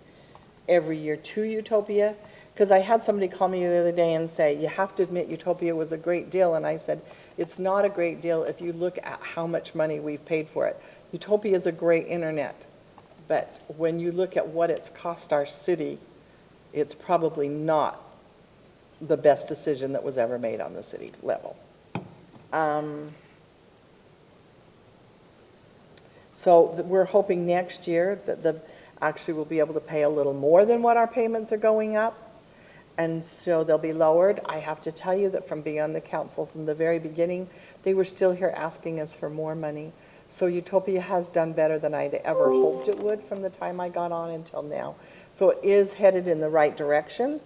every year to Utopia, because I had somebody call me the other day and say, you have to admit Utopia was a great deal, and I said, it's not a great deal if you look at how much money we've paid for it. Utopia is a great internet, but when you look at what it's cost our city, it's probably not the best decision that was ever made on the city level. So we're hoping next year that actually we'll be able to pay a little more than what our payments are going up, and so they'll be lowered. I have to tell you that from being on the council from the very beginning, they were still here asking us for more money. So Utopia has done better than I'd ever hoped it would from the time I got on until now. So it is headed in the right direction.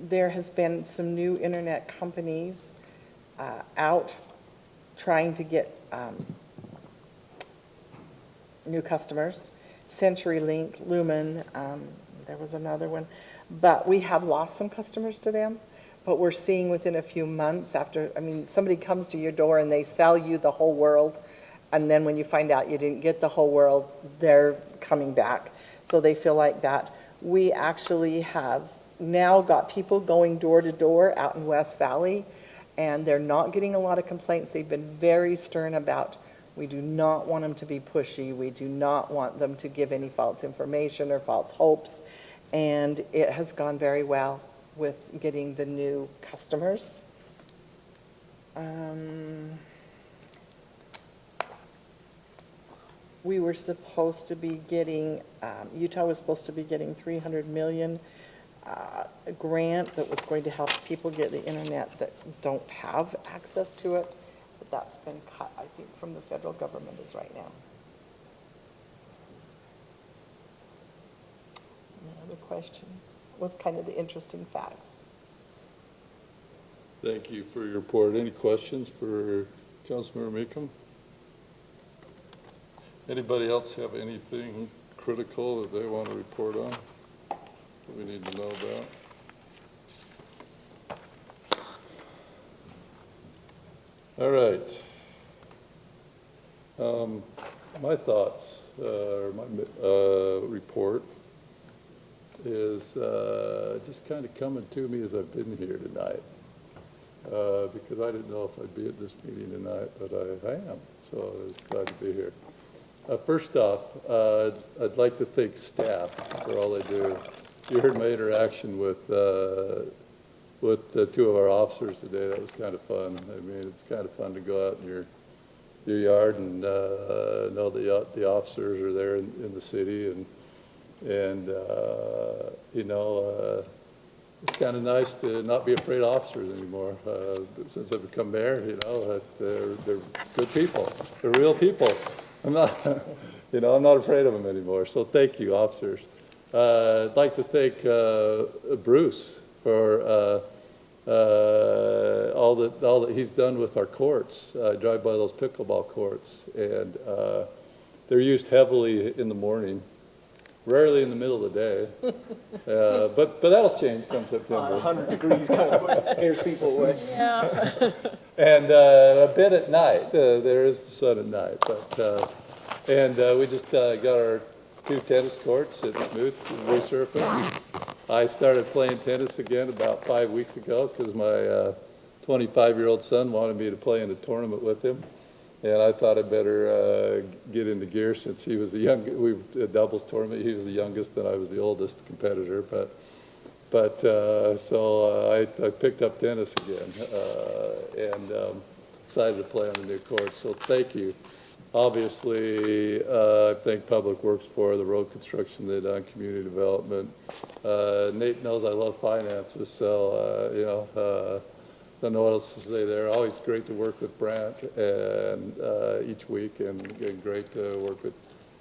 There has been some new internet companies out trying to get new customers. CenturyLink, Lumen, there was another one. But we have lost some customers to them, but we're seeing within a few months after, I mean, somebody comes to your door and they sell you the whole world, and then when you find out you didn't get the whole world, they're coming back. So they feel like that. We actually have now got people going door to door out in West Valley, and they're not getting a lot of complaints. They've been very stern about, we do not want them to be pushy. We do not want them to give any false information or false hopes. And it has gone very well with getting the new customers. We were supposed to be getting, Utah was supposed to be getting $300 million a grant that was going to help people get the internet that don't have access to it. But that's been cut, I think, from the federal government is right now. Any other questions? Was kind of the interesting facts. Thank you for your report. Any questions for Councilmember Meekum? Anybody else have anything critical that they want to report on that we need to know about? All right. My thoughts, or my report is just kind of coming to me as I've been here tonight. Because I didn't know if I'd be at this meeting tonight, but I am, so I was glad to be here. First off, I'd like to thank staff for all they do. You heard my interaction with two of our officers today. That was kind of fun. I mean, it's kind of fun to go out in your yard and know the officers are there in the city, and you know, it's kind of nice to not be afraid of officers anymore. Since I've become mayor, you know, they're good people. They're real people. I'm not, you know, I'm not afraid of them anymore. So thank you, officers. I'd like to thank Bruce for all that he's done with our courts. I drive by those pickleball courts, and they're used heavily in the morning. Rarely in the middle of the day, but that'll change come September. 100 degrees kind of scares people away. Yeah. And a bit at night. There is the sun at night, but and we just got our 2 tennis courts at Smooth resurfaced. I started playing tennis again about 5 weeks ago because my 25-year-old son wanted me to play in a tournament with him. And I thought I'd better get into gear since he was a doubles tournament. He was the youngest and I was the oldest competitor. So I picked up tennis again and excited to play on the new court. So thank you. Obviously, I thank Public Works for the road construction they've done, community development. Nate knows I love finances, so you know. Don't know what else to say there. Always great to work with Brant and each week, and great to work with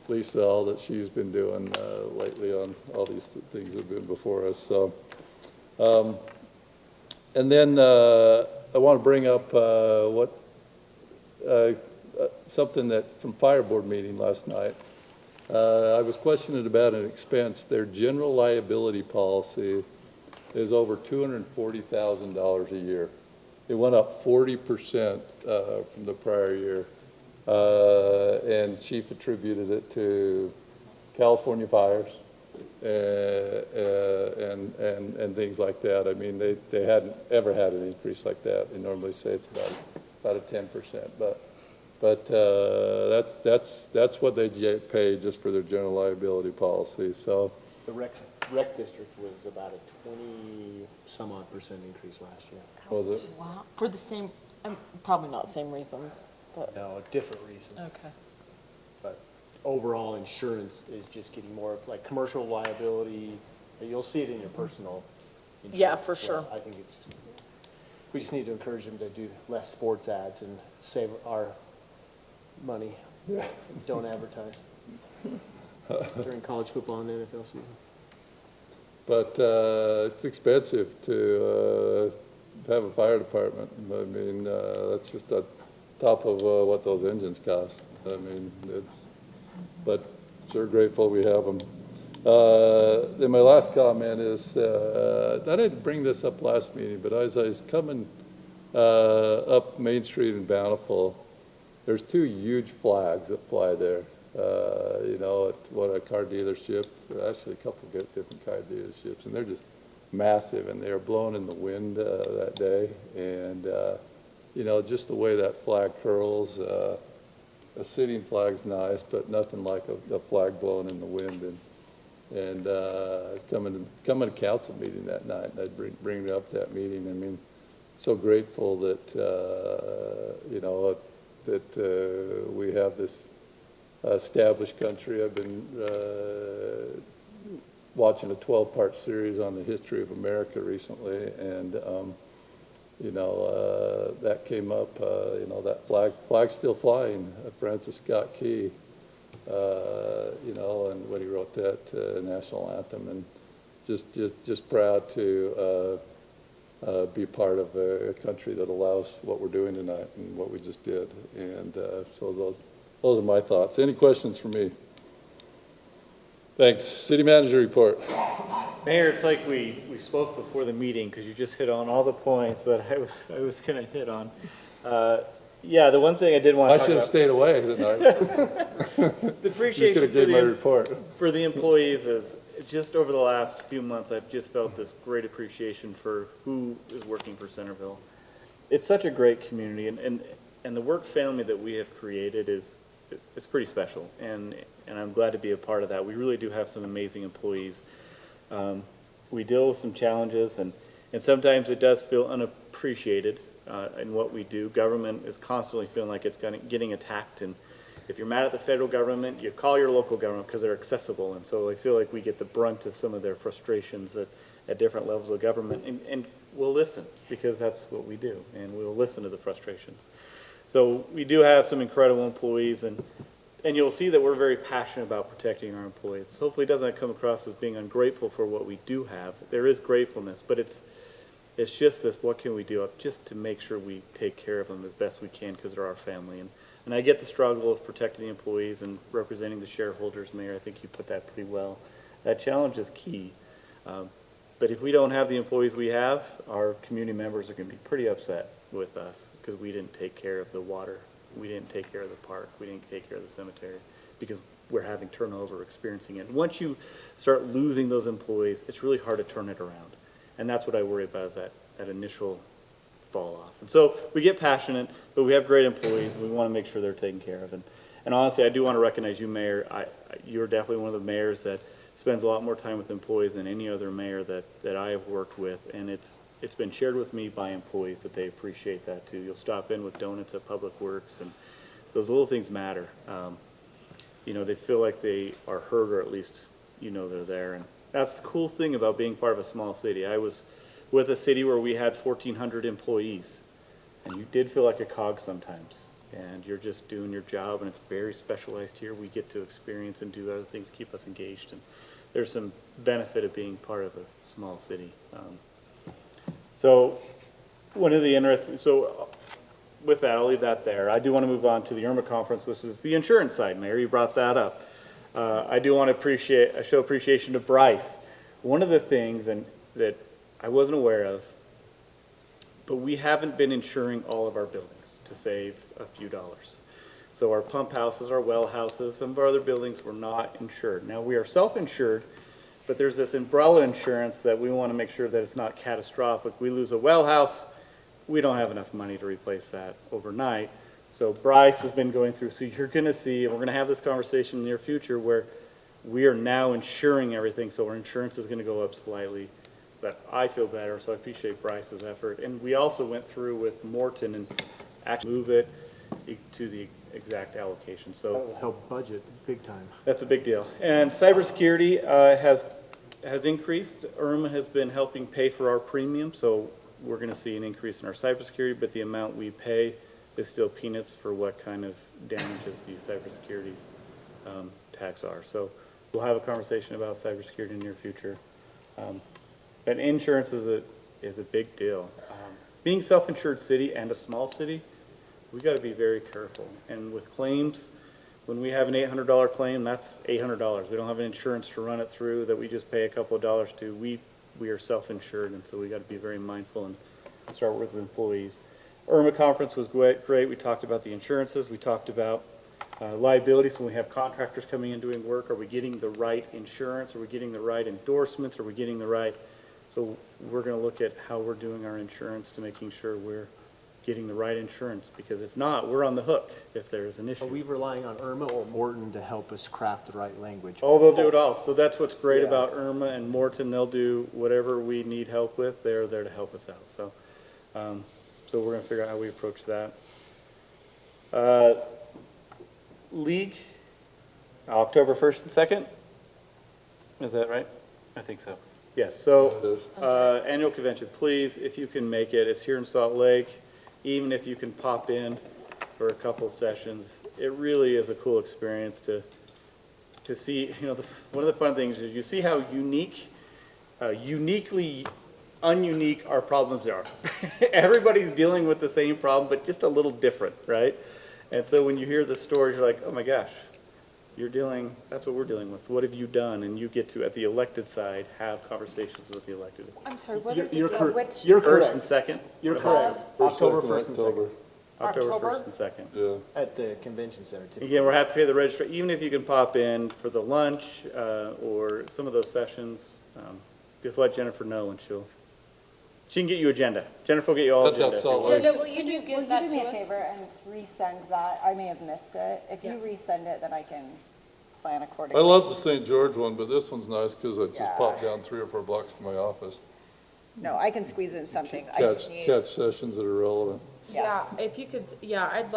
Lisa, all that she's been doing lately on all these things that have been before us. So, and then I want to bring up something that from Fire Board meeting last night. I was questioned about an expense. Their general liability policy is over $240,000 a year. It went up 40% from the prior year, and Chief attributed it to California fires and things like that. I mean, they hadn't ever had an increase like that. They normally say it's about a 10%, but that's what they pay just for their general liability policy. So The rec district was about a 20-some-odd% increase last year. was it? Wow. For the same, probably not same reasons, but, No, different reasons. okay. But overall, insurance is just getting more of like commercial liability. You'll see it in your personal insurance. Yeah, for as well. sure. I think it's just, we just need to encourage them to do less sports ads and save our money. Yeah. Don't advertise during college football and NFL season. But it's expensive to have a fire department. I mean, that's just on top of what those engines cost. I mean, but sure grateful we have them. Then my last comment is, I didn't bring this up last meeting, but as I was coming up Main Street in Bountiful, there's 2 huge flags that fly there. You know, at a car dealership, actually a couple of different car dealerships, and they're just massive, and they are blowing in the wind that day. And, you know, just the way that flag curls, a sitting flag's nice, but nothing like a flag blowing in the wind. And I was coming to council meeting that night, and I'd bring it up that meeting. I mean, so grateful that, you know, that we have this established country. I've been watching a 12-part series on the history of America recently, and you know, that came up. You know, that flag's still flying. Francis Scott Key, you know, and when he wrote that national anthem, and just proud to be part of a country that allows what we're doing tonight and what we just did. And so those are my thoughts. Any questions for me? Thanks. City manager report. Mayor, it's like we spoke before the meeting because you just hit on all the points that I was going to hit on. Yeah, the one thing I did want I to talk should have about, stayed away tonight. the You could appreciation have gave my report. for the employees is, just over the last few months, I've just felt this great appreciation for who is working for Centerville. It's such a great community, and the work family that we have created is pretty special, and I'm glad to be a part of that. We really do have some amazing employees. We deal with some challenges, and sometimes it does feel unappreciated in what we do. Government is constantly feeling like it's getting attacked, and if you're mad at the federal government, you call your local government because they're accessible, and so I feel like we get the brunt of some of their frustrations at different levels of government, and we'll listen, because that's what we do, and we'll listen to the frustrations. So we do have some incredible employees, and you'll see that we're very passionate about protecting our employees. So hopefully it doesn't come across as being ungrateful for what we do have. There is gratefulness, but it's just this, what can we do just to make sure we take care of them as best we can, because they're our family. And I get the struggle of protecting the employees and representing the shareholders, Mayor. I think you put that pretty well. That challenge is key. But if we don't have the employees we have, our community members are going to be pretty upset with us because we didn't take care of the water. We didn't take care of the park. We didn't take care of the cemetery because we're having turnover, experiencing it. And once you start losing those employees, it's really hard to turn it around. And that's what I worry about, is that initial fall off. And so we get passionate, but we have great employees, and we want to make sure they're taken care of. And honestly, I do want to recognize you, Mayor. You're definitely one of the mayors that spends a lot more time with employees than any other mayor that I have worked with, and it's been shared with me by employees that they appreciate that too. You'll stop in with donuts at Public Works, and those little things matter. You know, they feel like they are heard, or at least, you know, they're there. And that's the cool thing about being part of a small city. I was with a city where we had 1,400 employees, and you did feel like a cog sometimes. And you're just doing your job, and it's very specialized here. We get to experience and do other things, keep us engaged. And there's some benefit of being part of a small city. So one of the interesting, so with that, I'll leave that there. I do want to move on to the IRMA conference, which is the insurance side. Mayor, you brought that up. I do want to show appreciation to Bryce. One of the things that I wasn't aware of, but we haven't been insuring all of our buildings to save a few dollars. So our pump houses, our well houses, some of our other buildings were not insured. Now we are self-insured, but there's this umbrella insurance that we want to make sure that it's not catastrophic. We lose a well house, we don't have enough money to replace that overnight. So Bryce has been going through, so you're going to see, and we're going to have this conversation in the near future, where we are now insuring everything, so our insurance is going to go up slightly. But I feel better, so I appreciate Bryce's effort. And we also went through with Morton and actually move it to the exact allocation. So That will help budget big time. that's a big deal. And cybersecurity has increased. IRMA has been helping pay for our premium, so we're going to see an increase in our cybersecurity, but the amount we pay is still peanuts for what kind of damages these cybersecurity tax are. So we'll have a conversation about cybersecurity in the near future. But insurance is a big deal. Being self-insured city and a small city, we got to be very careful. And with claims, when we have an $800 claim, that's $800. We don't have an insurance to run it through that we just pay a couple of dollars to. We are self-insured, and so we got to be very mindful and start with employees. IRMA conference was great. We talked about the insurances. We talked about liabilities when we have contractors coming in doing work. Are we getting the right insurance? Are we getting the right endorsements? Are we getting the right? So we're going to look at how we're doing our insurance to making sure we're getting the right insurance, because if not, we're on the hook if there is an issue. Are we relying on IRMA or Morton to help us craft the right language? Oh, they'll do it all. So that's what's great Yeah. about IRMA and Morton. They'll do whatever we need help with. They're there to help us out. So, so we're going to figure out how we approach that. League, October 1st and 2nd. Is that right? I think so. Yes. So annual convention, please, if you can make it. It's here in Salt Lake. Even if you can pop in for a couple sessions, it really is a cool experience to see. You know, one of the fun things is you see how uniquely ununique our problems are. Everybody's dealing with the same problem, but just a little different, right? And so when you hear the stories, you're like, oh my gosh, that's what we're dealing with. What have you done? And you get to, at the elected side, have conversations with the elected. I'm sorry, what You're are the correct. which? You're First correct. and second? You're correct. October 1st and 2nd. October October? 1st and 2nd. Yeah. At the convention center, typically. Again, we're happy to pay the registrar, even if you can pop in for the lunch, or some of those sessions, just let Jennifer know and she can get you agenda. Jennifer will get you all That's agenda. at Salt Lake. Jenna, will Can you will give that do me to a us? favor and resend that? I may have missed it. If you resend it, then I can plan I accordingly. love the St. George one, but this one's nice because I just Yeah. popped down 3 or 4 blocks from my office. No, I can squeeze in something. I Catch, just need, catch sessions that are relevant. Yeah, if you could, yeah, I'd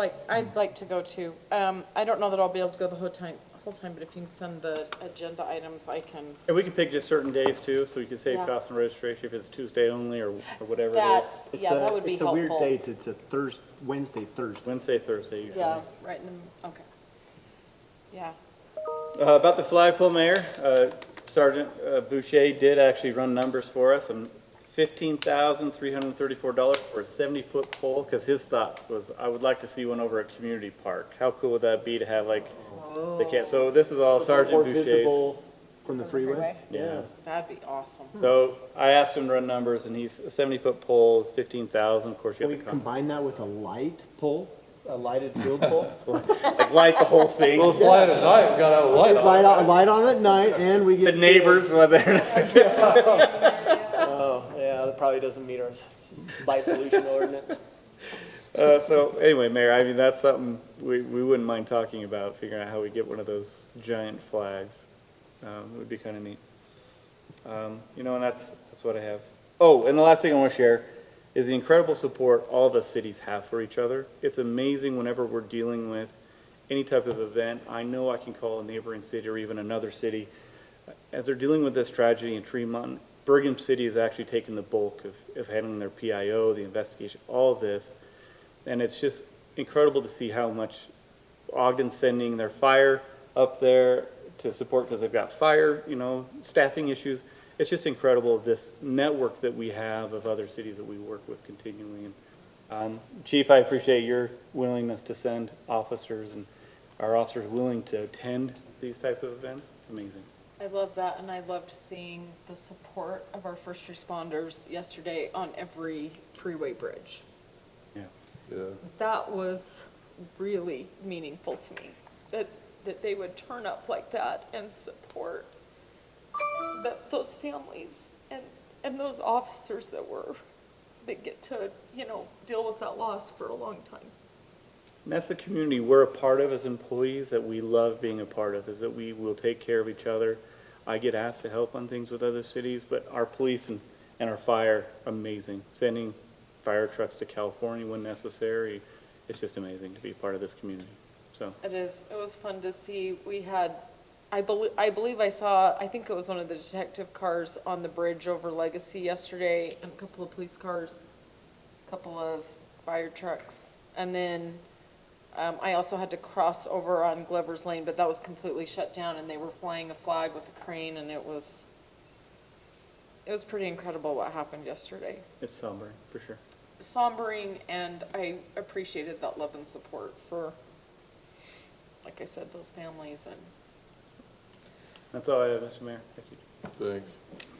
like to go too. I don't know that I'll be able to go the whole time, but if you can send the agenda items, I can. And we can pick just certain days too, so we can save Yeah. cost and registration if it's Tuesday only or whatever it is. That's, It's yeah, a- that would be It's a helpful. weird date. It's a Wednesday, Thursday. Wednesday, Thursday usually. Yeah, right in the, okay. Yeah. About the flagpole, Mayor, Sergeant Boucher did actually run numbers for us, and $15,334 for a 70-foot pole, because his thoughts was, I would like to see one over at Community Park. How cool would that be to have like, the camp, so this is all Sergeant More Boucher's. visible from the freeway? freeway? Yeah. That'd be awesome. So I asked him to run numbers, and he's, a 70-foot pole is 15,000, of course you Can we have to come, combine that with a light pole, a lighted field pole? like light the whole thing. Well, fly at night, we gotta have a light on. Light on at night, and we The get. neighbors, whether, Oh, yeah, that probably doesn't meet our light pollution ordinance. so anyway, Mayor, I mean, that's something we wouldn't mind talking about, figuring out how we get one of those giant flags. It would be kind of neat. You know, and that's what I have. Oh, and the last thing I want to share is the incredible support all of us cities have for each other. It's amazing whenever we're dealing with any type of event. I know I can call a neighboring city or even another city. As they're dealing with this tragedy in Tremont, Brigham City has actually taken the bulk of handling their PIO, the investigation, all of this. And it's just incredible to see how much Ogden's sending their fire up there to support, because they've got fire, you know, staffing issues. It's just incredible, this network that we have of other cities that we work with continually. And, Chief, I appreciate your willingness to send officers, and our officers willing to attend these type of events. It's amazing. I love that, and I loved seeing the support of our first responders yesterday on every freeway bridge. Yeah. Yeah. That was really meaningful to me, that they would turn up like that and support those families and those officers that get to, you know, deal with that loss for a long time. And that's the community we're a part of as employees, that we love being a part of, is that we will take care of each other. I get asked to help on things with other cities, but our police and our fire, amazing. Sending fire trucks to California when necessary, it's just amazing to be a part of this community. So, It was fun to see. We had, I believe I saw, I think it was one of the detective cars on the bridge over Legacy yesterday, and a couple of police cars, a couple of fire trucks. And then I also had to cross over on Glover's Lane, but that was completely shut down, and they were flying a flag with a crane, and it was pretty incredible what happened yesterday. it's sombering, for sure. Sombering, and I appreciated that love and support for, like I said, those families. And That's all I have, Mr. Mayor. Thank you. Thanks.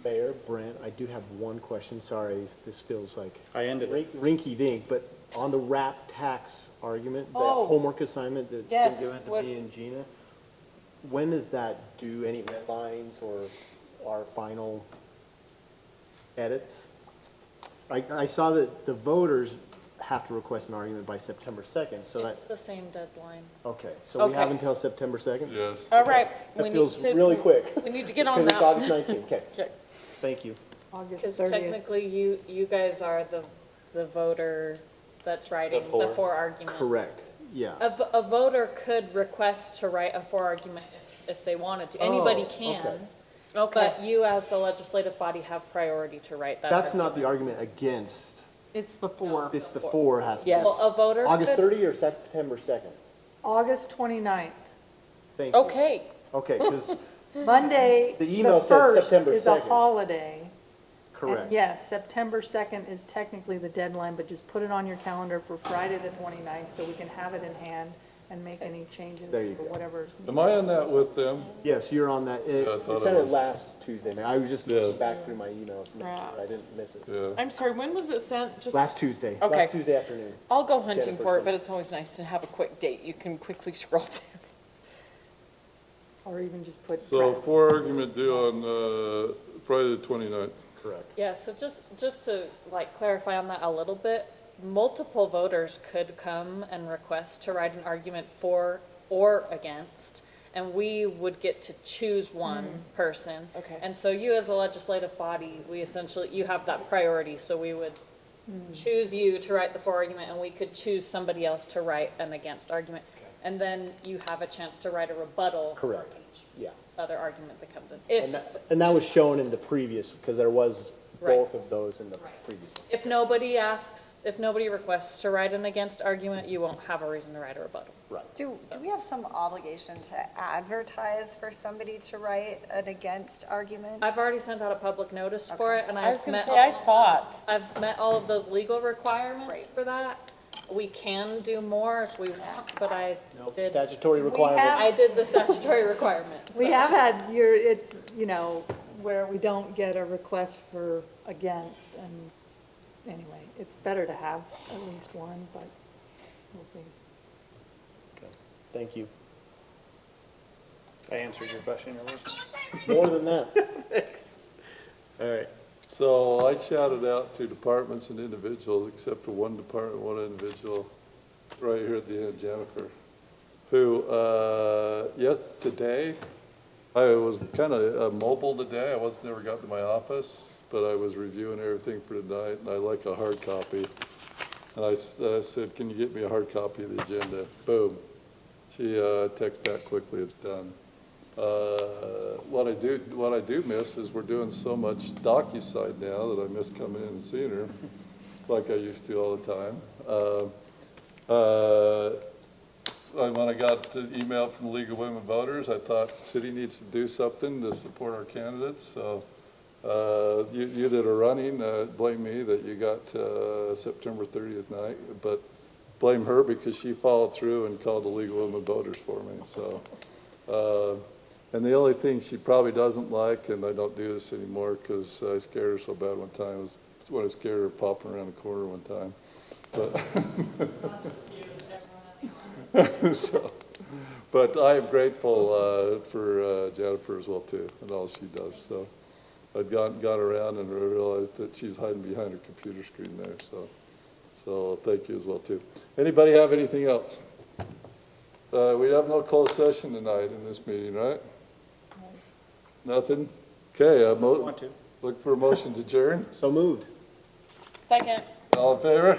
Mayor, Brent, I do have one question. Sorry, this feels like I ended it. rinky-dink, but on the RAP tax argument, that Oh. homework assignment that Yes, been given to what- me and Gina, when does that due? Any deadlines or our final edits? I saw that the voters have to request an argument by September 2nd, so that, it's the same deadline. okay, so we have Okay. until September 2nd? Yes. All right. That feels really quick. We need to get on Because it's August that. 19th, okay. Okay. Thank you. August Because 30th. technically, you guys are the voter that's writing the for argument. Correct, yeah. A voter could request to write a for argument if they wanted to. Anybody Oh, can. okay. But you, as the legislative body, have priority to write that. That's not argument. the argument against, It's the 4. it's the 4 has to be. Well, a voter. August could- 30 or September 2nd? August 29th. Thank you. Okay. Okay, because, Monday, The the email said 1st September is a 2nd. holiday. And correct. yes, September 2nd is technically the deadline, but just put it on your calendar for Friday the 29th so we can have it in hand and make any changes There or you go. whatever. Am I on that with them? Yes, you're on that. I You thought sent I it was. last Tuesday, man. I was just Yeah. back through my emails. to make Right. sure I didn't miss it. Yeah. I'm sorry, when was it sent? Just, Last Tuesday. Okay. Last Tuesday afternoon. I'll go hunting Jennifer for it, sent but it's always nice to have a quick date you can quickly scroll to. Or even just put. So draft. for argument due on Friday the 29th. Correct. Yeah, so just to like clarify on that a little bit, multiple voters could come and request to write an argument for or against, and we would get to choose one person. Okay. And so you as a legislative body, we essentially, you have that priority, so we would choose you to write the for argument, and we could choose somebody else to write an against argument. And then you have a chance to write a rebuttal for Correct. each Yeah. other argument that comes in. And that was shown in the previous, because there was Right. both of those in the previous one. If nobody asks, if nobody requests to write an against argument, you won't have a reason to write a rebuttal. Right. Do we have some obligation to advertise for somebody to write an against argument? I've already sent out a public notice for it, and I was I've gonna met. say, I saw it. I've met all of those legal requirements Right. for that. We can do more if we want, but I did, Statutory requirement. I did the statutory requirements. We have had it's, where we don't get a request for against, and anyway, it's better to have at least one, but we'll see. Okay. Thank you. I answered your question, Your Worship. More than that. All right. So I shouted out to departments and individuals, except for one department, one individual, right here at the end, Jennifer, who, today, I was kind of mobile today. I never got to my office, but I was reviewing everything for tonight, and I like a hard copy. And I said, can you get me a hard copy of the agenda? Boom. She texted back quickly, it's done. What I do miss is we're doing so much DocuSign now that I miss coming in and seeing her, like I used to all the time. When I got the email from the League of Women Voters, I thought the city needs to do something to support our candidates. So you that are running, blame me that you got September 30th night, but blame her because she followed through and called the League of Women Voters for me. So. And the only thing she probably doesn't like, and I don't do this anymore because I scared her so bad one time, was when I scared her popping around the corner one time. But I am grateful for Jennifer as well too, and all she does. So I've gone around and realized that she's hiding behind her computer screen there. So thank you as well too. Anybody have anything else? We have no closed session tonight in this meeting, right? Nothing? Okay, look for a motion to adjourn. So moved. Second. All in favor?